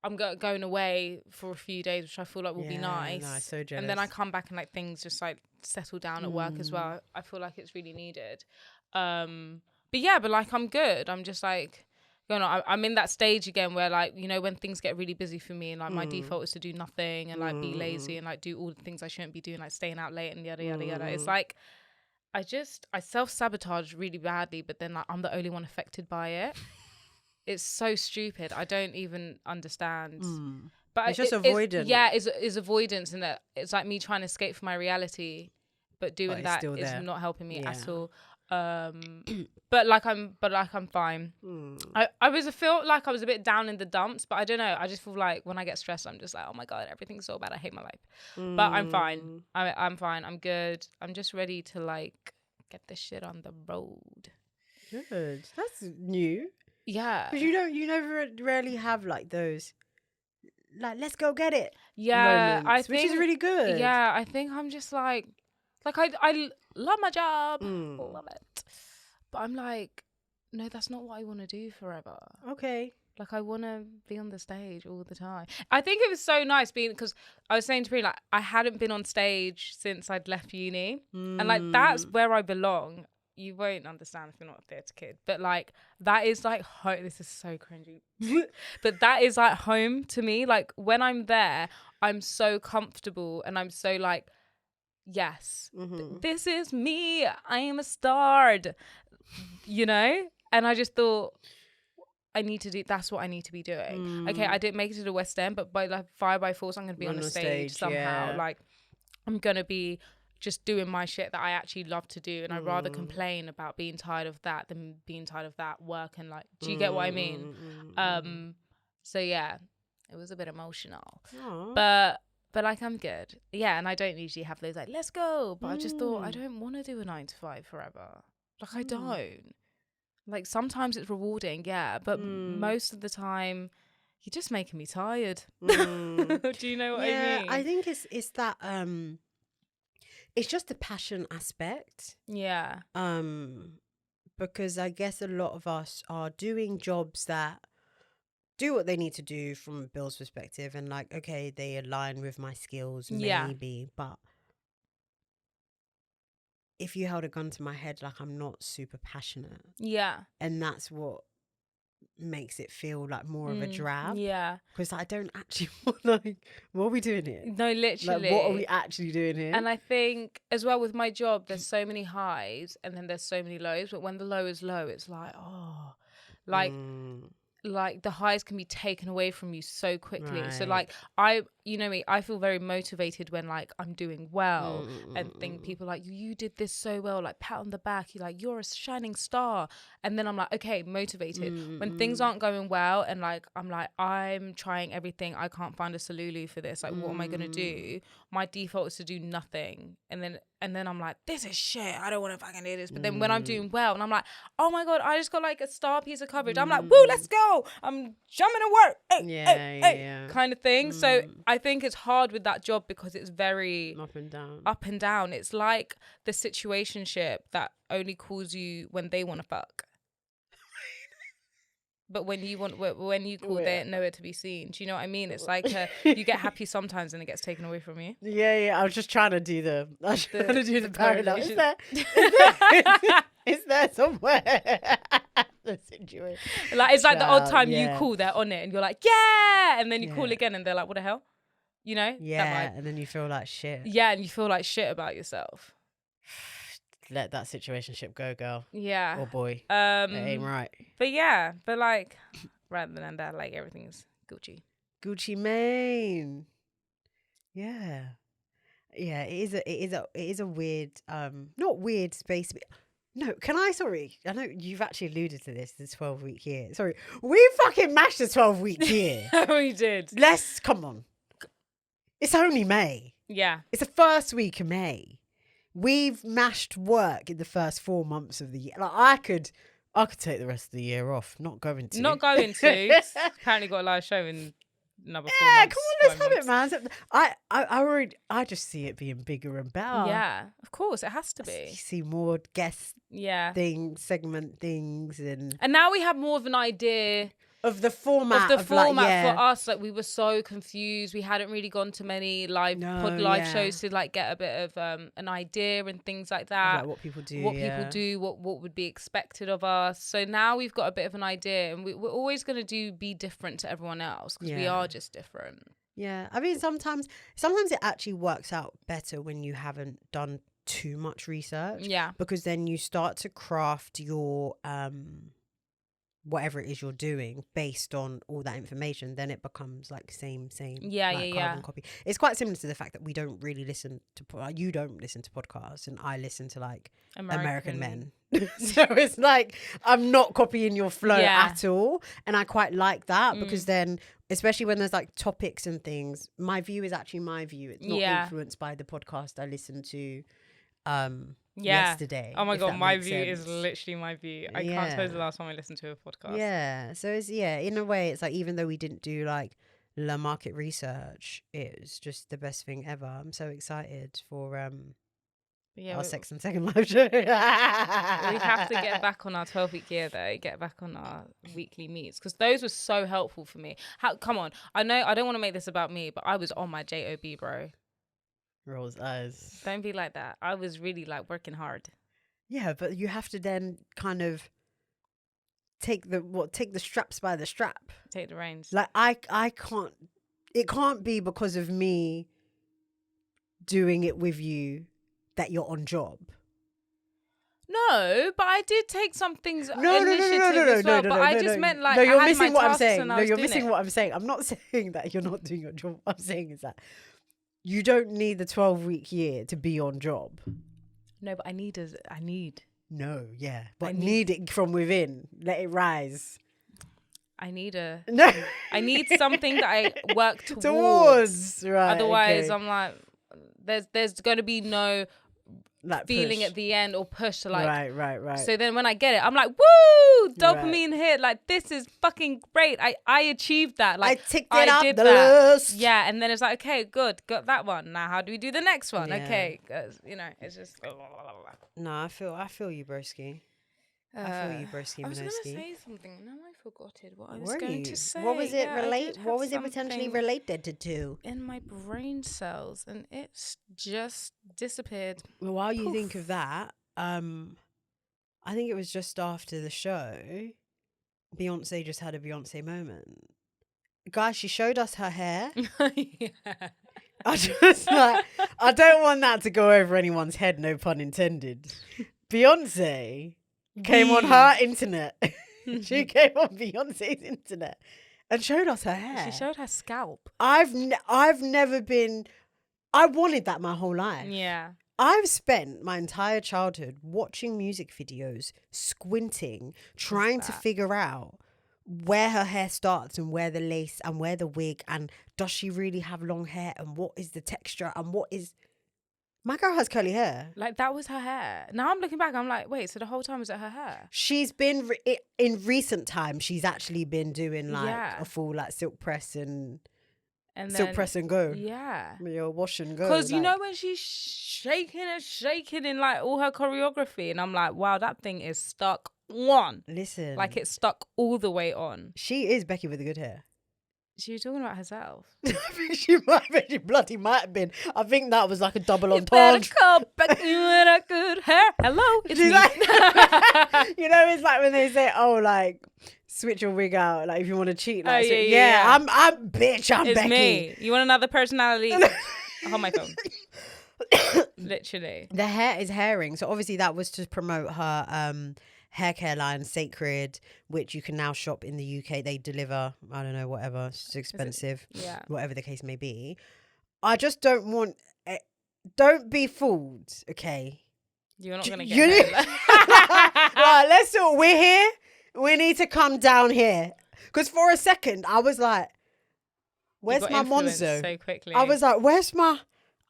I'm going away for a few days, which I feel like will be nice. Nice, so jealous. And then I come back and like things just like settle down at work as well. I feel like it's really needed. But like I'm good. I'm just like, you know, I'm in that stage again where like, you know, when things get really busy for me and like my default is to do nothing and like be lazy and like do all the things I shouldn't be doing, like staying out late and yada yada yada. It's like, I self-sabotage really badly, but then like I'm the only one affected by it. It's so stupid. I don't even understand. But it's just avoidance. It's avoidance, and that it's like me trying to escape from my reality, but doing that is not helping me at all. But I'm fine. I feel like I was a bit down in the dumps, but I don't know. I just feel like when I get stressed, I'm just like, oh my God, everything's so bad. I hate my life. But I'm fine. I'm fine. I'm good. I'm just ready to like get this shit on the road. Good. That's new. Yeah. Because you never rarely have like those, like, let's go get it. Yeah. Moments, which is really good. Yeah. I think I'm just like I love my job. Love it. But I'm like, no, that's not what I want to do forever. Okay. Like, I want to be on the stage all the time. I think it was so nice because I was saying to Prinny, like, I hadn't been on stage since I'd left uni. And, like, that's where I belong. You won't understand if you're not a theatre kid. But, like, that is, like, home. This is so cringy. But that is, like, home to me. Like, when I'm there, I'm so comfortable and I'm so, like, yes, this is me. I am a star. You know? And I just thought, that's what I need to be doing. Okay, I didn't make it to the West End, but by like fire by force, I'm going to be on a stage somehow. Yeah. Like, I'm going to be just doing my shit that I actually love to do. And I'd rather complain about being tired of that than being tired of that work. And like, do you get what I mean? So yeah, it was a bit emotional. But like, I'm good. Yeah, and I don't usually have those like, let's go. But I just thought, I don't want to do a 9 to 5 forever. Like, I don't. Like, sometimes it's rewarding, yeah, but most of the time, you're just making me tired. Do you know what I mean? I think it's that, it's just the passion aspect. Yeah. Because I guess a lot of us are doing jobs that do what they need to do from a Bill's perspective, and like, okay, they align with my skills, maybe, but if you held a gun to my head, like, I'm not super passionate. Yeah. And that's what makes it feel like more of a drab. Yeah. Because I don't actually want, like, what are we doing here? No, literally. Like, what are we actually doing here? And I think as well with my job, there's so many highs and then there's so many lows. But when the low is low, it's like, oh, like the highs can be taken away from you so quickly. Right. So like you know me, I feel very motivated when like I'm doing well and think people like, you did this so well, like pat on the back, you're a shining star. And then I'm like, okay, motivated. When things aren't going well and like I'm trying everything, I can't find a Salulu for this, like what am I gonna do? My default is to do nothing. And then I'm like, this is shit, I don't want to fucking do this. But then when I'm doing well and I'm like, oh my God, I just got like a star piece of coverage, I'm like, woo, let's go, I'm jumping to work, hey, kind of thing. So I think it's hard with that job because it's very up and down. It's like the situationship that only calls you when they want to fuck. But when you call, they're nowhere to be seen. Do you know what I mean? It's like you get happy sometimes and it gets taken away from you. Yeah. I was just trying to do the parallel. It's there somewhere. The situation. Like, it's like the odd time you call, they're on it, and you're like, yeah, and then you call again, and they're like, what the hell? You know? Yeah, and then you feel like shit. Yeah, and you feel like shit about yourself. Let that situationship go, girl. Yeah. Or boy. It ain't right. But like, rather than that, like, everything's Gucci. Gucci Mane. Yeah. Yeah, it is a weird, not weird space. No, I know you've actually alluded to this 12-week year. Sorry, we fucking mashed the 12-week year. We did. Come on. It's only May. Yeah. It's the first week of May. We've mashed work in the first 4 months of the year. Like, I could take the rest of the year off. Not going to. Apparently got a live show in another 4 months. Come on, let's have it, man. I just see it being bigger and better. Yeah, of course, it has to be. You see more guest segment things, and now we have more of an idea of the format. For us. Like, we were so confused. We hadn't really gone to many live shows to like get a bit of an idea and things like that. Like what people do, what would be expected of us. So now we've got a bit of an idea, and we're always going to be different to everyone else because we are just different. Yeah, I mean, sometimes it actually works out better when you haven't done too much research. Yeah. Because then you start to craft your whatever it is you're doing based on all that information. Then it becomes like same carbon copy. It's quite similar to the fact that we don't really listen to you don't listen to podcasts and I listen to like American men. So it's like I'm not copying your flow at all, and I quite like that because then, especially when there's like topics and things, my view is actually my view. It's not influenced by the podcast I listened to yesterday. Oh my god, my view is literally my view. I can't suppose the last time I listened to a podcast. Yeah, so it's in a way it's like, even though we didn't do like la market research, it's just the best thing ever. I'm so excited for our Sex and Second Life show. We have to get back on our 12-week year though, get back on our weekly meets, because those were so helpful for me. Come on, I know I don't want to make this about me, but I was on my job, bro. Rolls eyes. Don't be like that. I was really like working hard. Yeah, but you have to then kind of take the straps by the strap. Take the reins. Like I can't. It can't be because of me doing it with you that you're on job. No, but I did take some things initiative as well. But I just meant like, no, you're I had missing my what I'm saying. No, you're missing what I'm saying. I'm not saying that you're not doing your job. What I'm saying is that you don't need the 12-week year to be on job. No, but I need. No, yeah, but need it from within. Let it rise. I need something that I work towards. Right. Otherwise, okay. I'm like, there's going to be no like feeling push. at the end or push to like. Right. So then when I get it, I'm like, woo, dopamine hit. Like, this is fucking great. I achieved that. Like, I ticked it up the list. Yeah, and then it's like, okay, good, got that one. Now how do we do the next one? Yeah. Okay, it's just. No, I feel you, broski. I feel you, broski. I was going to say something. Now I forgot it. What I was going to say. What was it What was it potentially related to? In my brain cells, and it's just disappeared. Well, while you think of that, I think it was just after the show, Beyonce just had a Beyonce moment. Guys, she showed us her hair. Yeah. I don't want that to go over anyone's head, no pun intended. Beyonce came on her internet. She came on Beyonce's internet and showed us her hair. She showed her scalp. I've never been. I wanted that my whole life. Yeah. I've spent my entire childhood watching music videos, squinting, trying to figure out where her hair starts and where the lace and where the wig, and does she really have long hair, and what is the texture, and what is... My girl has curly hair. Like, that was her hair. Now I'm looking back, I'm like, wait, so the whole time was it her hair? She's been, in recent times, she's actually been doing like a full like silk press and silk press and go. Yeah. Your wash and go. Because you know when she's shaking in like all her choreography, and I'm like, wow, that thing is stuck on. Listen. Like, it's stuck all the way on. She is Becky with the good hair. She was talking about herself. I think she bloody might have been. I think that was like a double entendre. Better call Becky with a good hair. Hello, it's me. Like, you know, it's like when they say, "Oh, like switch your wig out, like if you want to cheat." Like, I'm bitch. I'm it's Becky. Me. You want another personality? Hold my phone. Literally, the hair is hairing. So obviously that was to promote her hair care line, Cecred, which you can now shop in the UK. They deliver, I don't know, whatever. It's expensive. Yeah. Whatever the case may be. I just don't want... don't be fooled, okay? You're not going to get it. Right, let's do it. We're here. We need to come down here. Because for a second, I was like, where's my Monzo? So quickly. I was like, where's my...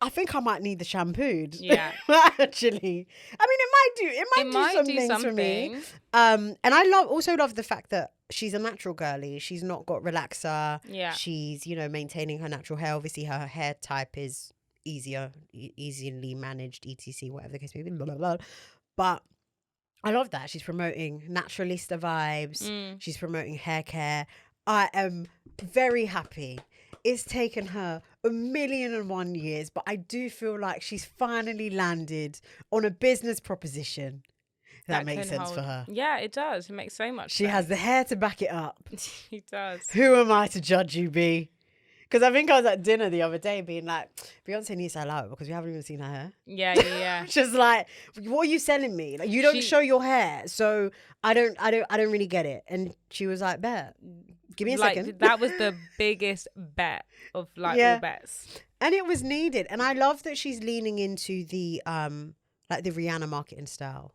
I think I might need the shampooed. Yeah. Actually. I mean, it might do something for me. And I also love the fact that she's a natural girly. She's not got relaxer. Yeah. She's, maintaining her natural hair. Obviously, her hair type is easily managed, etc., whatever the case may be. Blah, blah, blah. But I love that. She's promoting naturalista vibes. She's promoting hair care. I am very happy. It's taken her 1,000,001 years, but I do feel like she's finally landed on a business proposition that makes sense for her. Yeah, it does. It makes so much sense. She has the hair to back it up. She does. Who am I to judge you, B? Because I think I was at dinner the other day being like, Beyonce needs to allow it because we haven't even seen her hair. Yeah. Just like, what are you selling me? Like, you don't show your hair, so I don't really get it. And she was like, bet. Give me a second. That was the biggest bet of all bets. And it was needed. And I love that she's leaning into the like the Rihanna marketing style.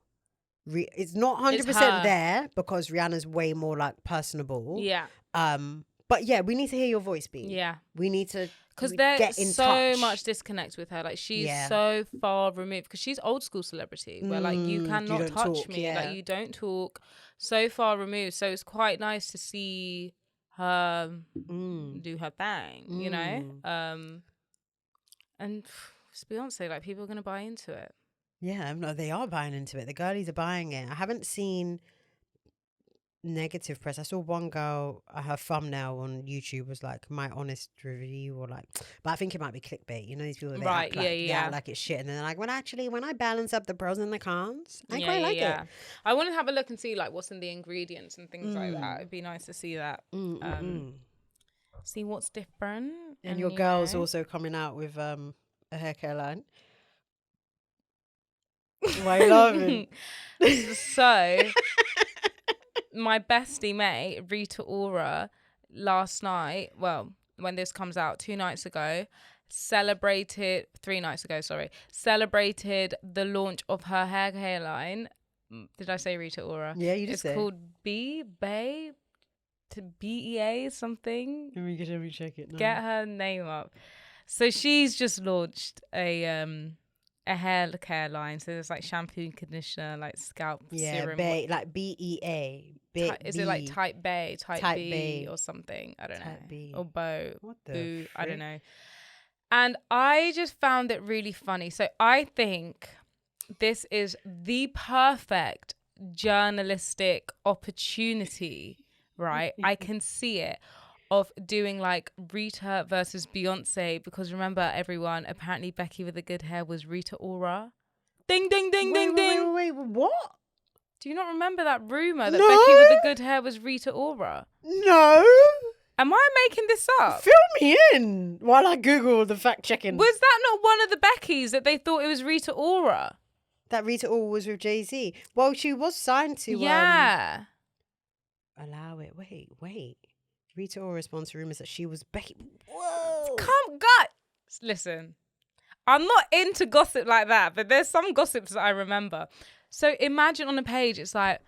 It's not 100% there because Rihanna's way more like personable. Yeah. But yeah, we need to hear your voice, B. Yeah. We need to because there's so much disconnect with her. Like she's so far removed because she's old school celebrity where like you cannot touch me. Yeah. Like you don't talk. So far removed. So it's quite nice to see her do her thing, you know? And it's Beyonce, like people are going to buy into it. Yeah, no, they are buying into it. The girlies are buying it. I haven't seen negative press. I saw one girl, her thumbnail on YouTube was like my honest review or like, but I think it might be clickbait. You know, these people, they act like it's shit. And then they're like, when I balance up the pros and the cons, I quite like it. I want to have a look and see like what's in the ingredients and things like that. It'd be nice to see that. See what's different. And your girl's also coming out with a hair care line. Why are you laughing? So my bestie mate, Rita Ora, last night, well, when this comes out, 3 nights ago, celebrated the launch of her hair care line. Did I say Rita Ora? Yeah, you just said. It's called BEA something. Let me check it now. Get her name up. So she's just launched a hair care line. So there's like shampoo and conditioner, like scalp serum. Like BEA. Is it like type B, type B or something? I don't know. B. Or bow. What the I don't know. And I just found it really funny. So I think this is the perfect journalistic opportunity, right? I can see it. Of doing like Rita versus Beyonce, because remember everyone, apparently Becky with the good hair was Rita Ora. Ding ding ding ding ding. Wait, what? Do you not remember that rumor that Becky with the good hair was Rita Ora? No. Am I making this up? Fill me in while I Google the fact checking. Was that not one of the Beckys that they thought it was Rita Ora? That Rita Ora was with Jay-Z. Well, she was signed to allow it. Wait. Rita Ora responds to rumors that she was Becky. Whoa. Come, God. Listen, I'm not into gossip like that, but there's some gossips that I remember. So imagine on the page, it's like,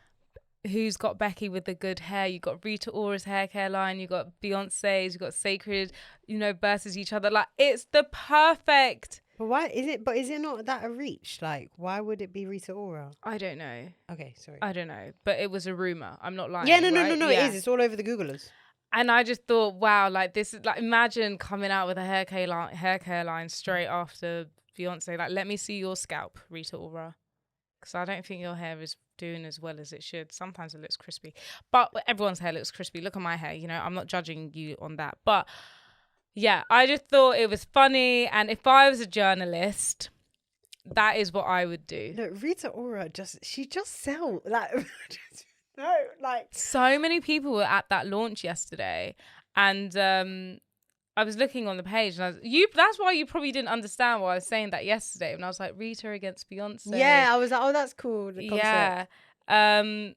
who's got Becky with the good hair? You got Rita Ora's hair care line. You got Beyonce's. You got Cecred. You know, versus each other. Like it's the perfect. But why is it? But is it not that a reach? Like, why would it be Rita Ora? I don't know. Okay, sorry. I don't know, but it was a rumor. I'm not lying. Yeah, no. Yeah. It is. It's all over the Googlers. And I just thought, wow, like this is like, imagine coming out with a hair care line straight after Beyonce. Like, let me see your scalp, Rita Ora, because I don't think your hair is doing as well as it should. Sometimes it looks crispy, but everyone's hair looks crispy. Look at my hair, you know. I'm not judging you on that, but yeah, I just thought it was funny. And if I was a journalist, that is what I would do. No, Rita Ora she just sell like. No, like so many people were at that launch yesterday, and I was looking on the page, and that's why you probably didn't understand why I was saying that yesterday. And I was like, Rita against Beyonce. Yeah, I was like, oh, that's cool. The concept. Yeah,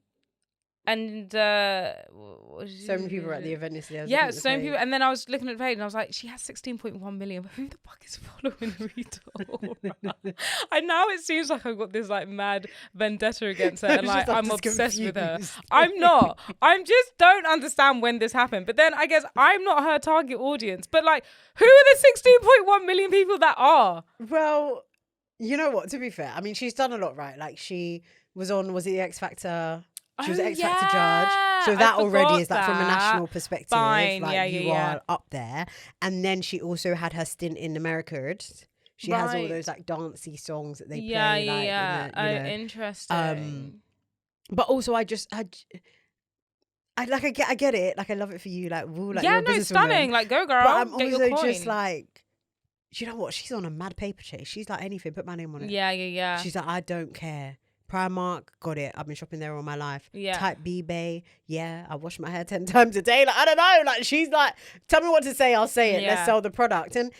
and so many people were at the event yesterday. Yeah, so many people. And then I was looking at the page and I was like, she has 16.1 million. But who the fuck is following Rita Ora? And now it seems like I've got this like mad vendetta against her, and like I'm obsessed with her. I'm not. I just don't understand when this happened. But then I guess I'm not her target audience. But like, who are the 16.1 million people that are? Well, you know what? To be fair, I mean, she's done a lot, right? Like she was on, was it the X Factor? She was an X Factor judge. So that already is like from a national perspective. Fine. Like you are up there. And then she also had her stint in America. She has all those like dancey songs that they play. Interesting. But also I get it. Like I love it for you. Like, woo, like yeah, no, stunning. Like, go girl. But I'm get also your coin. just like, you know what? She's on a mad paper chase. She's like, anything, put my name on it. Yeah. She's like, I don't care. Primark, got it. I've been shopping there all my life. Yeah. Type B Bay, yeah. I wash my hair 10 times a day. Like, I don't know. Like, she's like, tell me what to say, I'll say it. Let's sell the product. And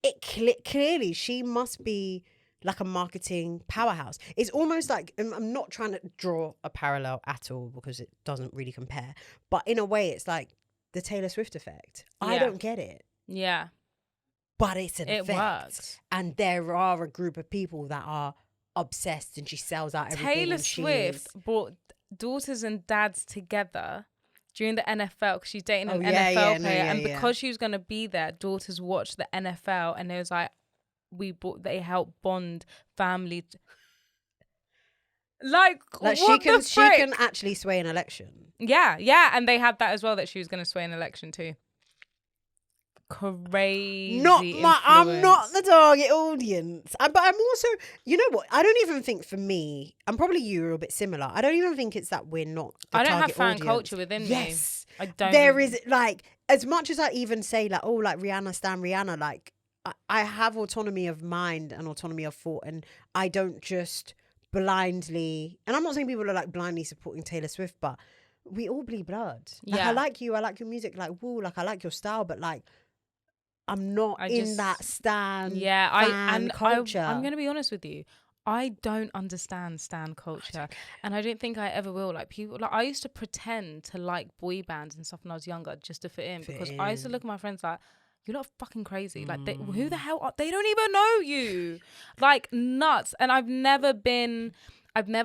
it clearly, she must be like a marketing powerhouse. It's almost like, I'm not trying to draw a parallel at all because it doesn't really compare. But in a way, it's like the Taylor Swift effect. Yeah. I don't get it. Yeah. But it's an effect. It works. And there are a group of people that are obsessed, and she sells out everything. Taylor Swift brought daughters and dads together during the NFL because she's dating an NFL player, and because she was going to be there, daughters watched the NFL, and it was like they helped bond family. Like she can actually sway an election. Yeah, and they had that as well, that she was going to sway an election too. Crazy. I'm not the target audience. But I'm also, you know what? I don't even think, for me, and probably you are a bit similar. I don't even think it's that we're not the I don't target have fan audience. culture within me. I don't. There is, like, as much as I even say like, oh, like Rihanna, stan Rihanna, like I have autonomy of mind and autonomy of thought, and I don't just blindly, and I'm not saying people are like blindly supporting Taylor Swift, but we all bleed blood. Like, I like you, I like your music, like, woo, like I like your style, but like I'm not in that stan culture. I'm going to be honest with you. I don't understand stan culture, and I don't think I ever will. Like, people, like, I used to pretend to like boy bands and stuff when I was younger just to fit in, because I used to look at my friends like, you lot are fucking crazy. Like, who the hell are they? Don't even know you. Like, nuts. And I've never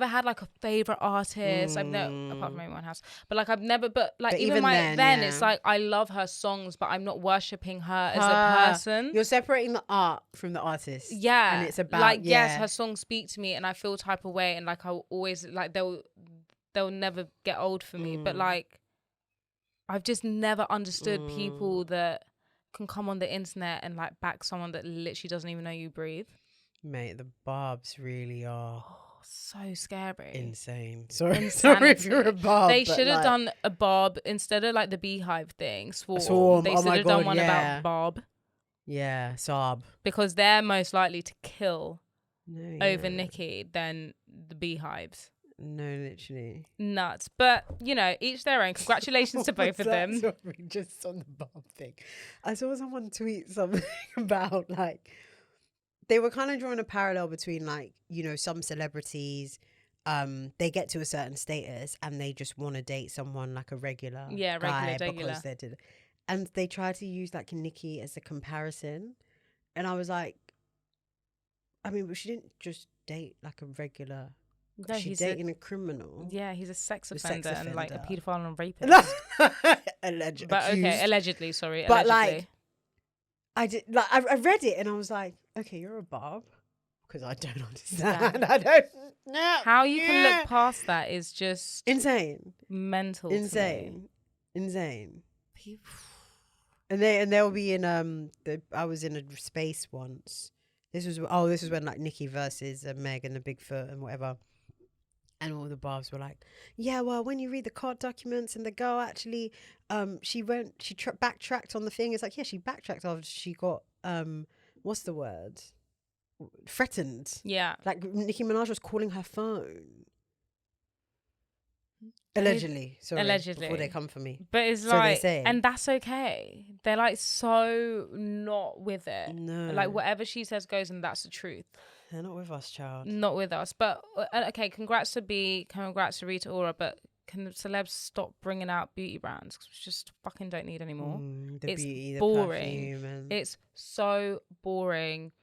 had like a favorite artist. I've never, apart from Amy Winehouse, but like even then it's like, I love her songs, but I'm not worshipping her as a person. You're separating the art from the artist. Yeah. And it's about, like, yes, her songs speak to me and I feel type of way, and like I'll always, like, they'll never get old for me. But like, I've just never understood people that can come on the internet and like back someone that literally doesn't even know you breathe. Mate, the barbs really are so scary. Insane. Sorry if you're a barb. They should have done a barb instead of like the beehive thing. Swarm. They should have done one about barb. Yeah, Saab. Because they're most likely to kill over Nicki than the beehives. No, literally. Nuts. But, you know, each their own. Congratulations to both of them. Sorry, just on the barb thing. I saw someone tweet something about, like, they were kind of drawing a parallel between, like, you know, some celebrities, they get to a certain status and they just want to date someone like a regular guy because they did. And they try to use like Nicki as a comparison. And I was like, I mean, but she didn't just date like a regular. No, she's dating a criminal. Yeah, he's a sex offender and like a paedophile and rapist. Allegedly. But okay, allegedly, sorry. But like, I did, like, I read it and I was like, okay, you're a barb, because I don't understand. I don't know. How you can look past that is just insane, mental, insane. And they'll be in I was in a space once. This was when like Nicki versus Meg and the Bigfoot and whatever. And all the barbs were like, yeah, well, when you read the court documents and the girl actually, she backtracked on the thing. It's like, yeah, she backtracked after she got, what's the word? Threatened. Yeah. Like Nicki Minaj was calling her phone. Allegedly. Sorry. Allegedly. Before they come for me. But it's so like, and that's okay. They're like so not with it. No. Like whatever she says goes, and that's the truth. They're not with us, child. Not with us. But okay, congrats to B, congrats to Rita Ora, but can the celebs stop bringing out beauty brands? Because we just fucking don't need anymore. It's beauty, boring. It's so boring.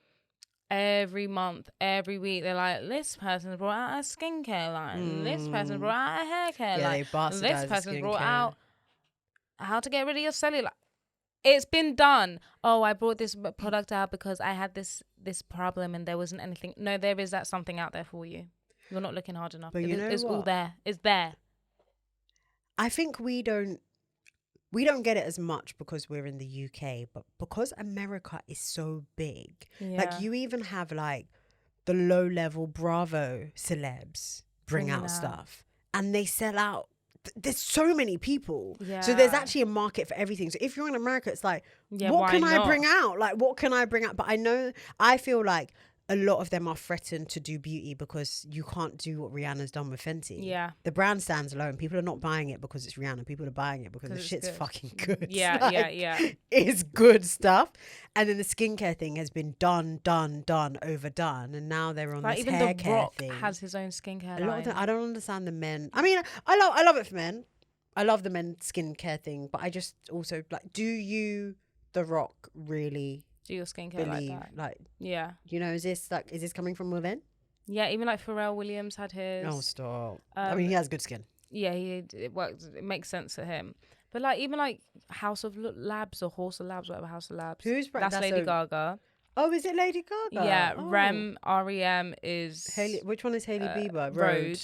Every month, every week, they're like, this person brought out a skincare line. This person brought out a hair care line. This person brought out how to get rid of your cellulite. It's been done. Oh, I brought this product out because I had this problem and there wasn't anything. No, there is that something out there for you. You're not looking hard enough. But you know it's what? All there. It's there. I think we don't get it as much because we're in the UK, but because America is so big, like you even have like the low level Bravo celebs bring out stuff and they sell out. There's so many people. Yeah. So there's actually a market for everything. So if you're in America, it's like, what can I bring out? Like, what can I bring out? But I feel like a lot of them are threatened to do beauty because you can't do what Rihanna's done with Fenty. Yeah. The brand stands alone. People are not buying it because it's Rihanna. People are buying it because the shit's good. fucking good. Yeah, like, yeah. It's good stuff. And then the skincare thing has been done, overdone. And now they're on like this even hair The care Rock thing. has his own skincare A lot line. of them, I don't understand the men. I mean, I love it for men. I love the men skincare thing. But I just also, like, do you, The Rock, really... Do your skincare believe, like that. You know, is this coming from within? Yeah, even like Pharrell Williams had his. Oh, stop. I mean, he has good skin. Yeah, it works. It makes sense for him. But like even like House of Labs or Horse of Labs, whatever, House of Labs. That's Lady Gaga. Oh, is it Lady Gaga? Yeah, oh. REM is Hailey. Which one is Hailey Bieber? Road.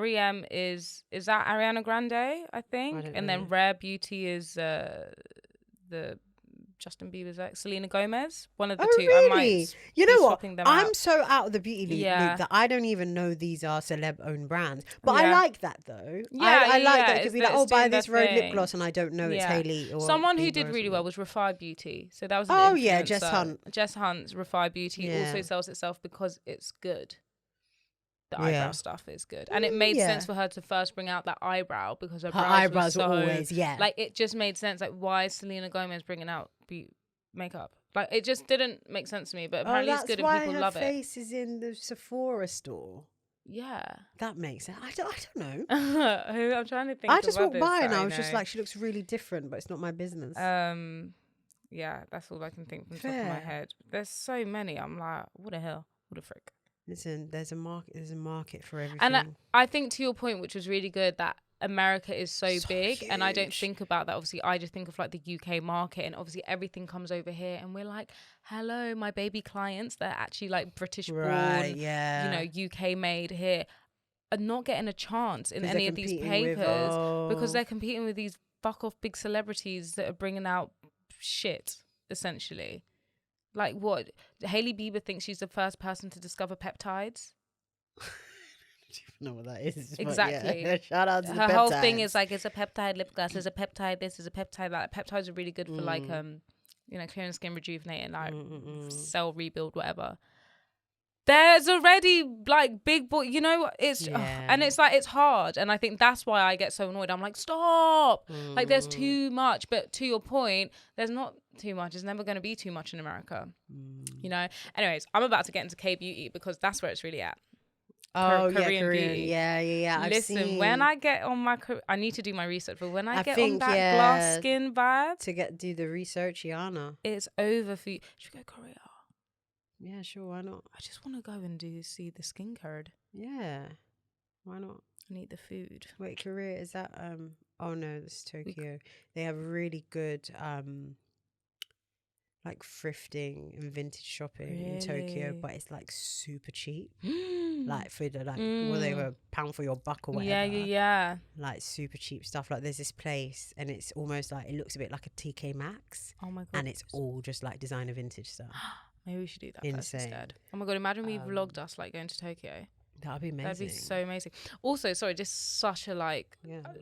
REM is that Ariana Grande, I think, and then Rare Beauty is the Justin Bieber's ex, Selena Gomez. One of the two. Really? I might you know what? I'm out. So out of the beauty league that I don't even know these are celeb-owned brands. But I like that though. I like that. It could be like, buy this Road lip gloss, and I don't know it's Hailey. Or someone who Bieber did really well was Refi Beauty. So that was Jess Hunt. Jess Hunt's Refi Beauty also sells itself because it's good. The eyebrow stuff is good, and it made sense for her to first bring out that eyebrow because her eyebrows were always like it just made sense. Like, why is Selena Gomez bringing out makeup? Like, it just didn't make sense to me. But apparently it's good and people love it. That's why her face is in the Sephora store. Yeah, that makes sense. I don't know. I'm trying to think. I just walked by and I was just like, she looks really different, but it's not my business. Yeah, that's all I can think from the top of my head. There's so many. I'm like, what the hell? What the frick? Listen, there's a market for everything. And I think to your point, which was really good, that America is so big, huge. And I don't think about that. Obviously, I just think of like the UK market, and obviously everything comes over here, and we're like, hello, my baby clients. They're actually like British born, UK made here, are not getting a chance in any of these papers because they're competing with these fuck off big celebrities that are bringing out shit, essentially. Like what? Hailey Bieber thinks she's the first person to discover peptides. I don't even know what that is. Exactly. Yeah. Shout out to her the whole peptides. thing is like, it's a peptide lip gloss, it's a peptide this, it's a peptide that. Peptides are really good for like clearing skin, rejuvenating, like cell rebuild, whatever. There's already like big boy, it's and it's like, it's hard, and I think that's why I get so annoyed. I'm like, stop, like there's too much. But to your point, there's not too much. There's never going to be too much in America, Anyways, I'm about to get into K-beauty because that's where it's really at. Korean beauty. Yeah. Listen, when I get on my, I need to do my research, but when I get on that glass skin vibe, to do the research, Yana, it's over for you. Should we go Korea? Yeah, sure. Why not? I just want to go and see the skin card. Yeah, why not? I need the food. Wait, Korea, is that oh no, that's Tokyo. They have really good like thrifting and vintage shopping in Tokyo, but it's like super cheap. Like for the whatever, pound for your buck or whatever. Yeah. Like super cheap stuff. Like there's this place and it's almost like, it looks a bit like a TK Maxx. Oh my god. And it's all just like designer vintage stuff. Maybe we should do that first instead. Oh my god, imagine we vlogged us like going to Tokyo. That'd be amazing. That'd be so amazing. Also, sorry, just such a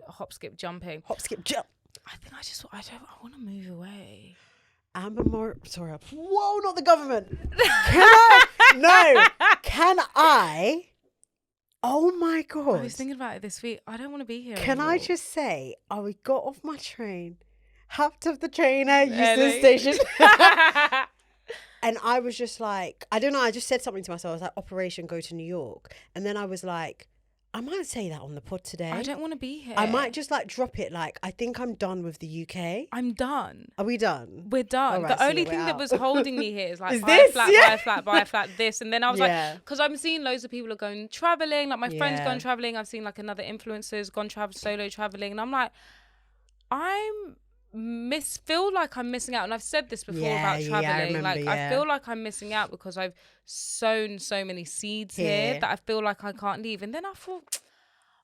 hop, skip, jumping. Hop, skip, jump. I think I want to move away. Amber Moore, sorry. Whoa, not the government. Can I? Oh my god. I was thinking about it this week. I don't want to be here Can anymore. I just say, I got off my train, hopped off the train at Euston Station. And I was just like, I don't know, I just said something to myself. I was like, Operation Go to New York. And then I was like, I might say that on the pod today. I don't want to be here. I might just like drop it. Like, I think I'm done with the UK. I'm done. Are we done? We're done. Right, the only thing that was holding me here is like, is buy this? a flat, this. And then I was like, because I'm seeing loads of people are going traveling. Like my friend's gone traveling. I've seen like another influencer's gone solo traveling. And I'm like, feel like I'm missing out. And I've said this before about traveling. I feel like I'm missing out because I've sown so many seeds here that I feel like I can't leave. And then I thought,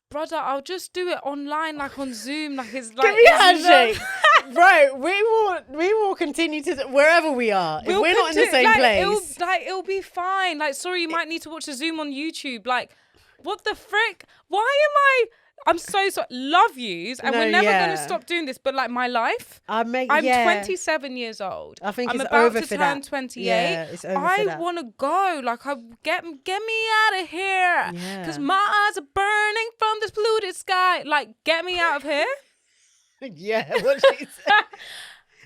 brother, I'll just do it online, like on Zoom. Like it's like, give me a handshake. Bro, we will continue to wherever we are. If we're not in the same place, it'll be fine. Like, sorry, you might need to watch the Zoom on YouTube. Like, what the frick? Why am I I'm so sorry. Love yous, and we're never going to stop doing this. But like my life, I'm 27 years old. I think I'm it's about over to for turn that. 28. Yeah, it's over I for that. want to go. Like, get me out of here. Because my eyes are burning from this polluted sky. Like, get me out of here. Yeah, what she said.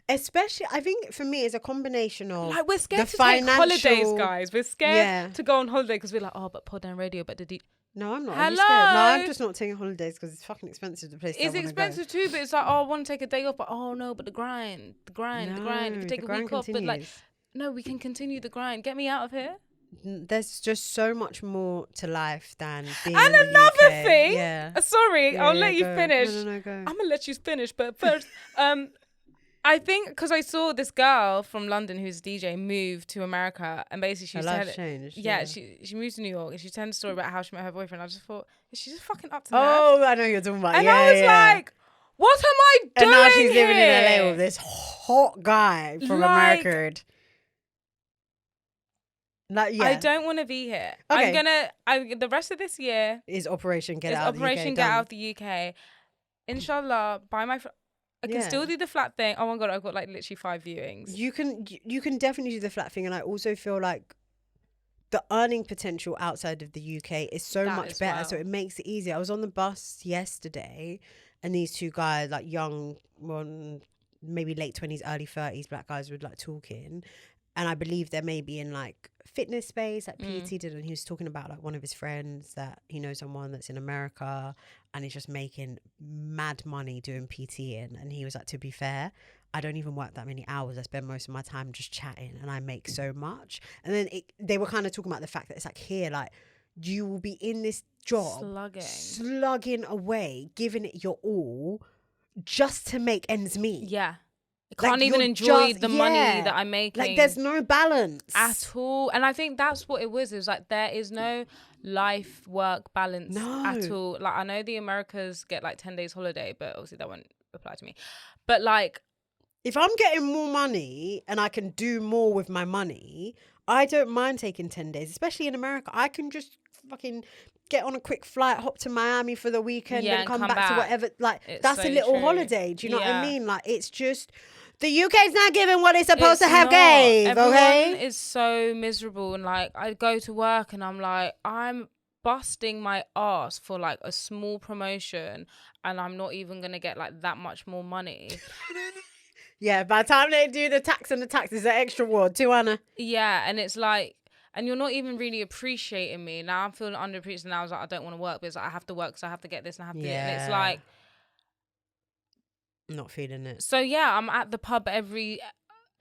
Especially, I think for me, it's a combination of like we're scared to take holidays, guys. We're scared to go on holiday because we're like, oh, but pod down radio, but no, I'm not. Hello? Are you scared? No, I'm just not taking holidays because it's fucking expensive. The place it's expensive too, but it's like, oh, I want to take a day off, but oh no, but the grind. You can take a week off, but like, no, we can continue the grind. Get me out of here. There's just so much more to life than being and in another the UK. thing, sorry, I'll let you finish. No, go. I'm gonna let you finish, but first, I think because I saw this girl from London who's a DJ move to America, and basically she life changed. Yeah, she moved to New York, and she told a story about how she met her boyfriend. I just thought, is she just fucking up to that? Oh, I know you're talking about. And I was like, what am I doing? And now she's here? living in LA with this hot guy from America. Like, I don't want to be here. Okay. The rest of this year is Operation Get Out of the UK. Inshallah, I can still do the flat thing. Oh my God, I've got like literally 5 viewings. You can definitely do the flat thing. And I also feel like the earning potential outside of the UK is so much better. Well. So it makes it easier. I was on the bus yesterday and these two guys, like young, maybe late 20s, early 30s, black guys were like talking. And I believe they're maybe in like fitness space, like PT did. And he was talking about like one of his friends that he knows someone that's in America and he's just making mad money doing PT-ing. And he was like, to be fair, I don't even work that many hours. I spend most of my time just chatting and I make so much. And then they were kind of talking about the fact that it's like here, like you will be in this job slugging away, giving it your all just to make ends meet. Yeah. I can't even enjoy the money that I'm making. Like there's no balance at all. And I think that's what it was. It was like there is no life work balance at all. Like I know the Americas get like 10 days holiday, but obviously that won't apply to me. But like if I'm getting more money and I can do more with my money, I don't mind taking 10 days, especially in America. I can just fucking get on a quick flight, hop to Miami for the weekend and come back to whatever. Like that's so a little holiday. Do you know what I mean? Like it's just the UK's not giving what it's supposed to have gave. Everyone is so miserable, and like I go to work and I'm like, I'm busting my ass for like a small promotion, and I'm not even gonna get like that much more money. Yeah, by the time they do the tax and the taxes, an extra ward too, Anna. Yeah, and it's like, and you're not even really appreciating me. Now I'm feeling underappreciated. Now I was like, I don't want to work because I have to work because I have to get this and I have to do it. And it's like, not feeling it. So yeah, I'm at the pub every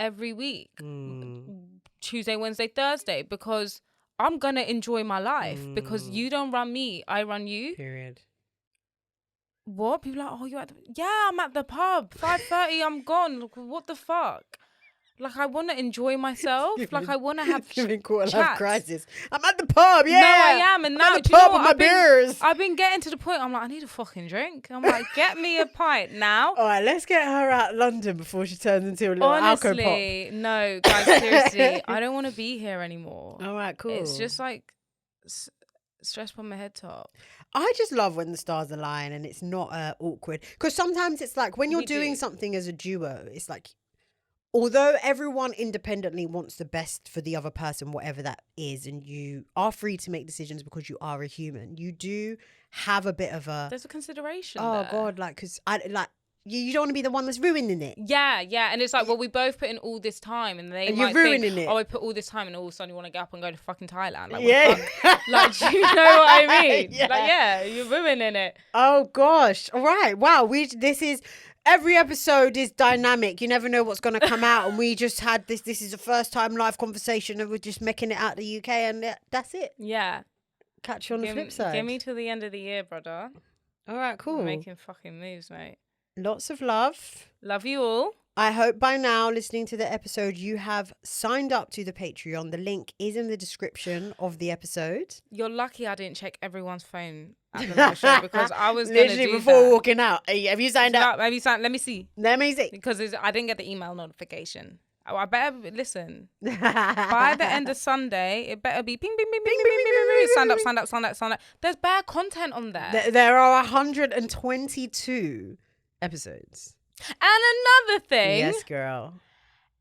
week, Tuesday, Wednesday, Thursday, because I'm gonna enjoy my life. Because you don't run me, I run you. Period. What? People are like, oh, you're at I'm at the pub. 5:30, I'm gone. What the fuck? Like, I want to enjoy myself. Like, I want to have giving quarter life crisis. I'm at the pub, yeah. No, I am. And now, at the pub with my beers. I've been getting to the point, I'm like, I need a fucking drink. I'm like, get me a pint now. All right, let's get her out of London before she turns into a little alco pop. No, guys, seriously. I don't want to be here anymore. All right, cool. It's just like stress on my head top. I just love when the stars align and it's not awkward. Because sometimes it's like when you're doing something as a duo, it's like, although everyone independently wants the best for the other person, whatever that is, and you are free to make decisions because you are a human, you do have a bit of there's a consideration there. God, like, because you don't want to be the one that's ruining it. Yeah, and it's like, well, we both put in all this time, and they might you're ruining think, it. oh, I put all this time, and all of a sudden you want to get up and go to fucking Thailand. Like, like, do you know what I mean? Like, you're ruining it. Oh gosh! All right, wow. Every episode is dynamic. You never know what's going to come out, and we just had this. This is the first time live conversation, and we're just making it out the UK, and that's it. Yeah. Catch you on the flip side. Give me till the end of the year, brother. All right, cool. We're making fucking moves, mate. Lots of love. Love you all. I hope by now, listening to the episode, you have signed up to the Patreon. The link is in the description of the episode. You're lucky I didn't check everyone's phone at the show because I was literally before walking out. Have you signed up? Have you signed? Let me see. Let me see. Because I didn't get the email notification. I better listen. By the end of Sunday, it better be ping, ping, ping, ping, ping, ping, ping, ping. Stand up. There's bare content on there. There are 122 episodes. And another thing. Yes, girl.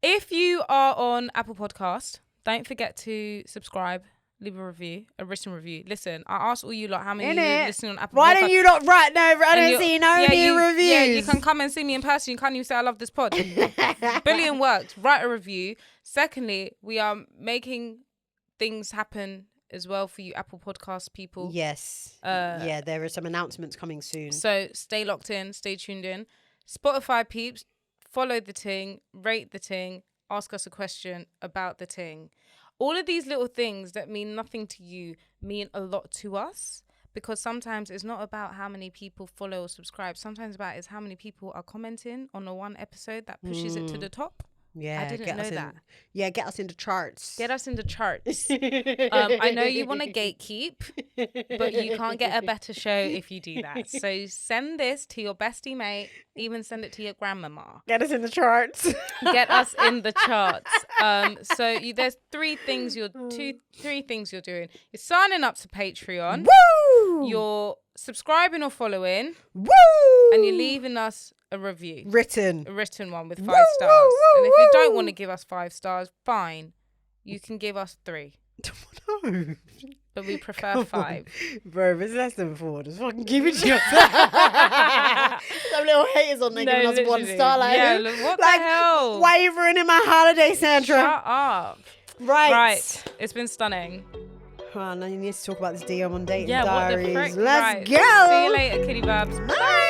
If you are on Apple Podcast, don't forget to subscribe. Leave a written review. Listen, I asked all you lot how many of you listening on Apple Podcast. Why don't you lot write no? I don't see no new reviews. Yeah, you can come and see me in person. You can't even say I love this pod. Brilliant works. Write a review. Secondly, we are making things happen as well for you Apple Podcast people. Yes. There are some announcements coming soon. So stay locked in. Stay tuned in. Spotify peeps, follow the ting, rate the ting, ask us a question about the ting. All of these little things that mean nothing to you mean a lot to us, because sometimes it's not about how many people follow or subscribe. Sometimes it's how many people are commenting on the one episode that pushes it to the top. Yeah, I didn't know that. Yeah, get us in the charts. Get us in the charts. I know you want to gatekeep, but you can't get a better show if you do that. So send this to your bestie mate. Even send it to your grandmama. Get us in the charts. Get us in the charts. There's three things you're doing. You're signing up to Patreon. Woo! You're subscribing or following. Woo! And you're leaving us a review. A written one with 5 stars. And if you don't want to give us 5 stars, fine. You can give us 3. No. But we prefer 5. Bro, if it's less than 4, just fucking give it to yourself. Some little haters on there giving us literally. 1 star. What the hell? Why are you ruining my holiday, Sandra? Shut up. Right. It's been stunning. Now you need to talk about this DM on dating Diaries. What the frick? Let's go. See you later, kitty babs. Bye.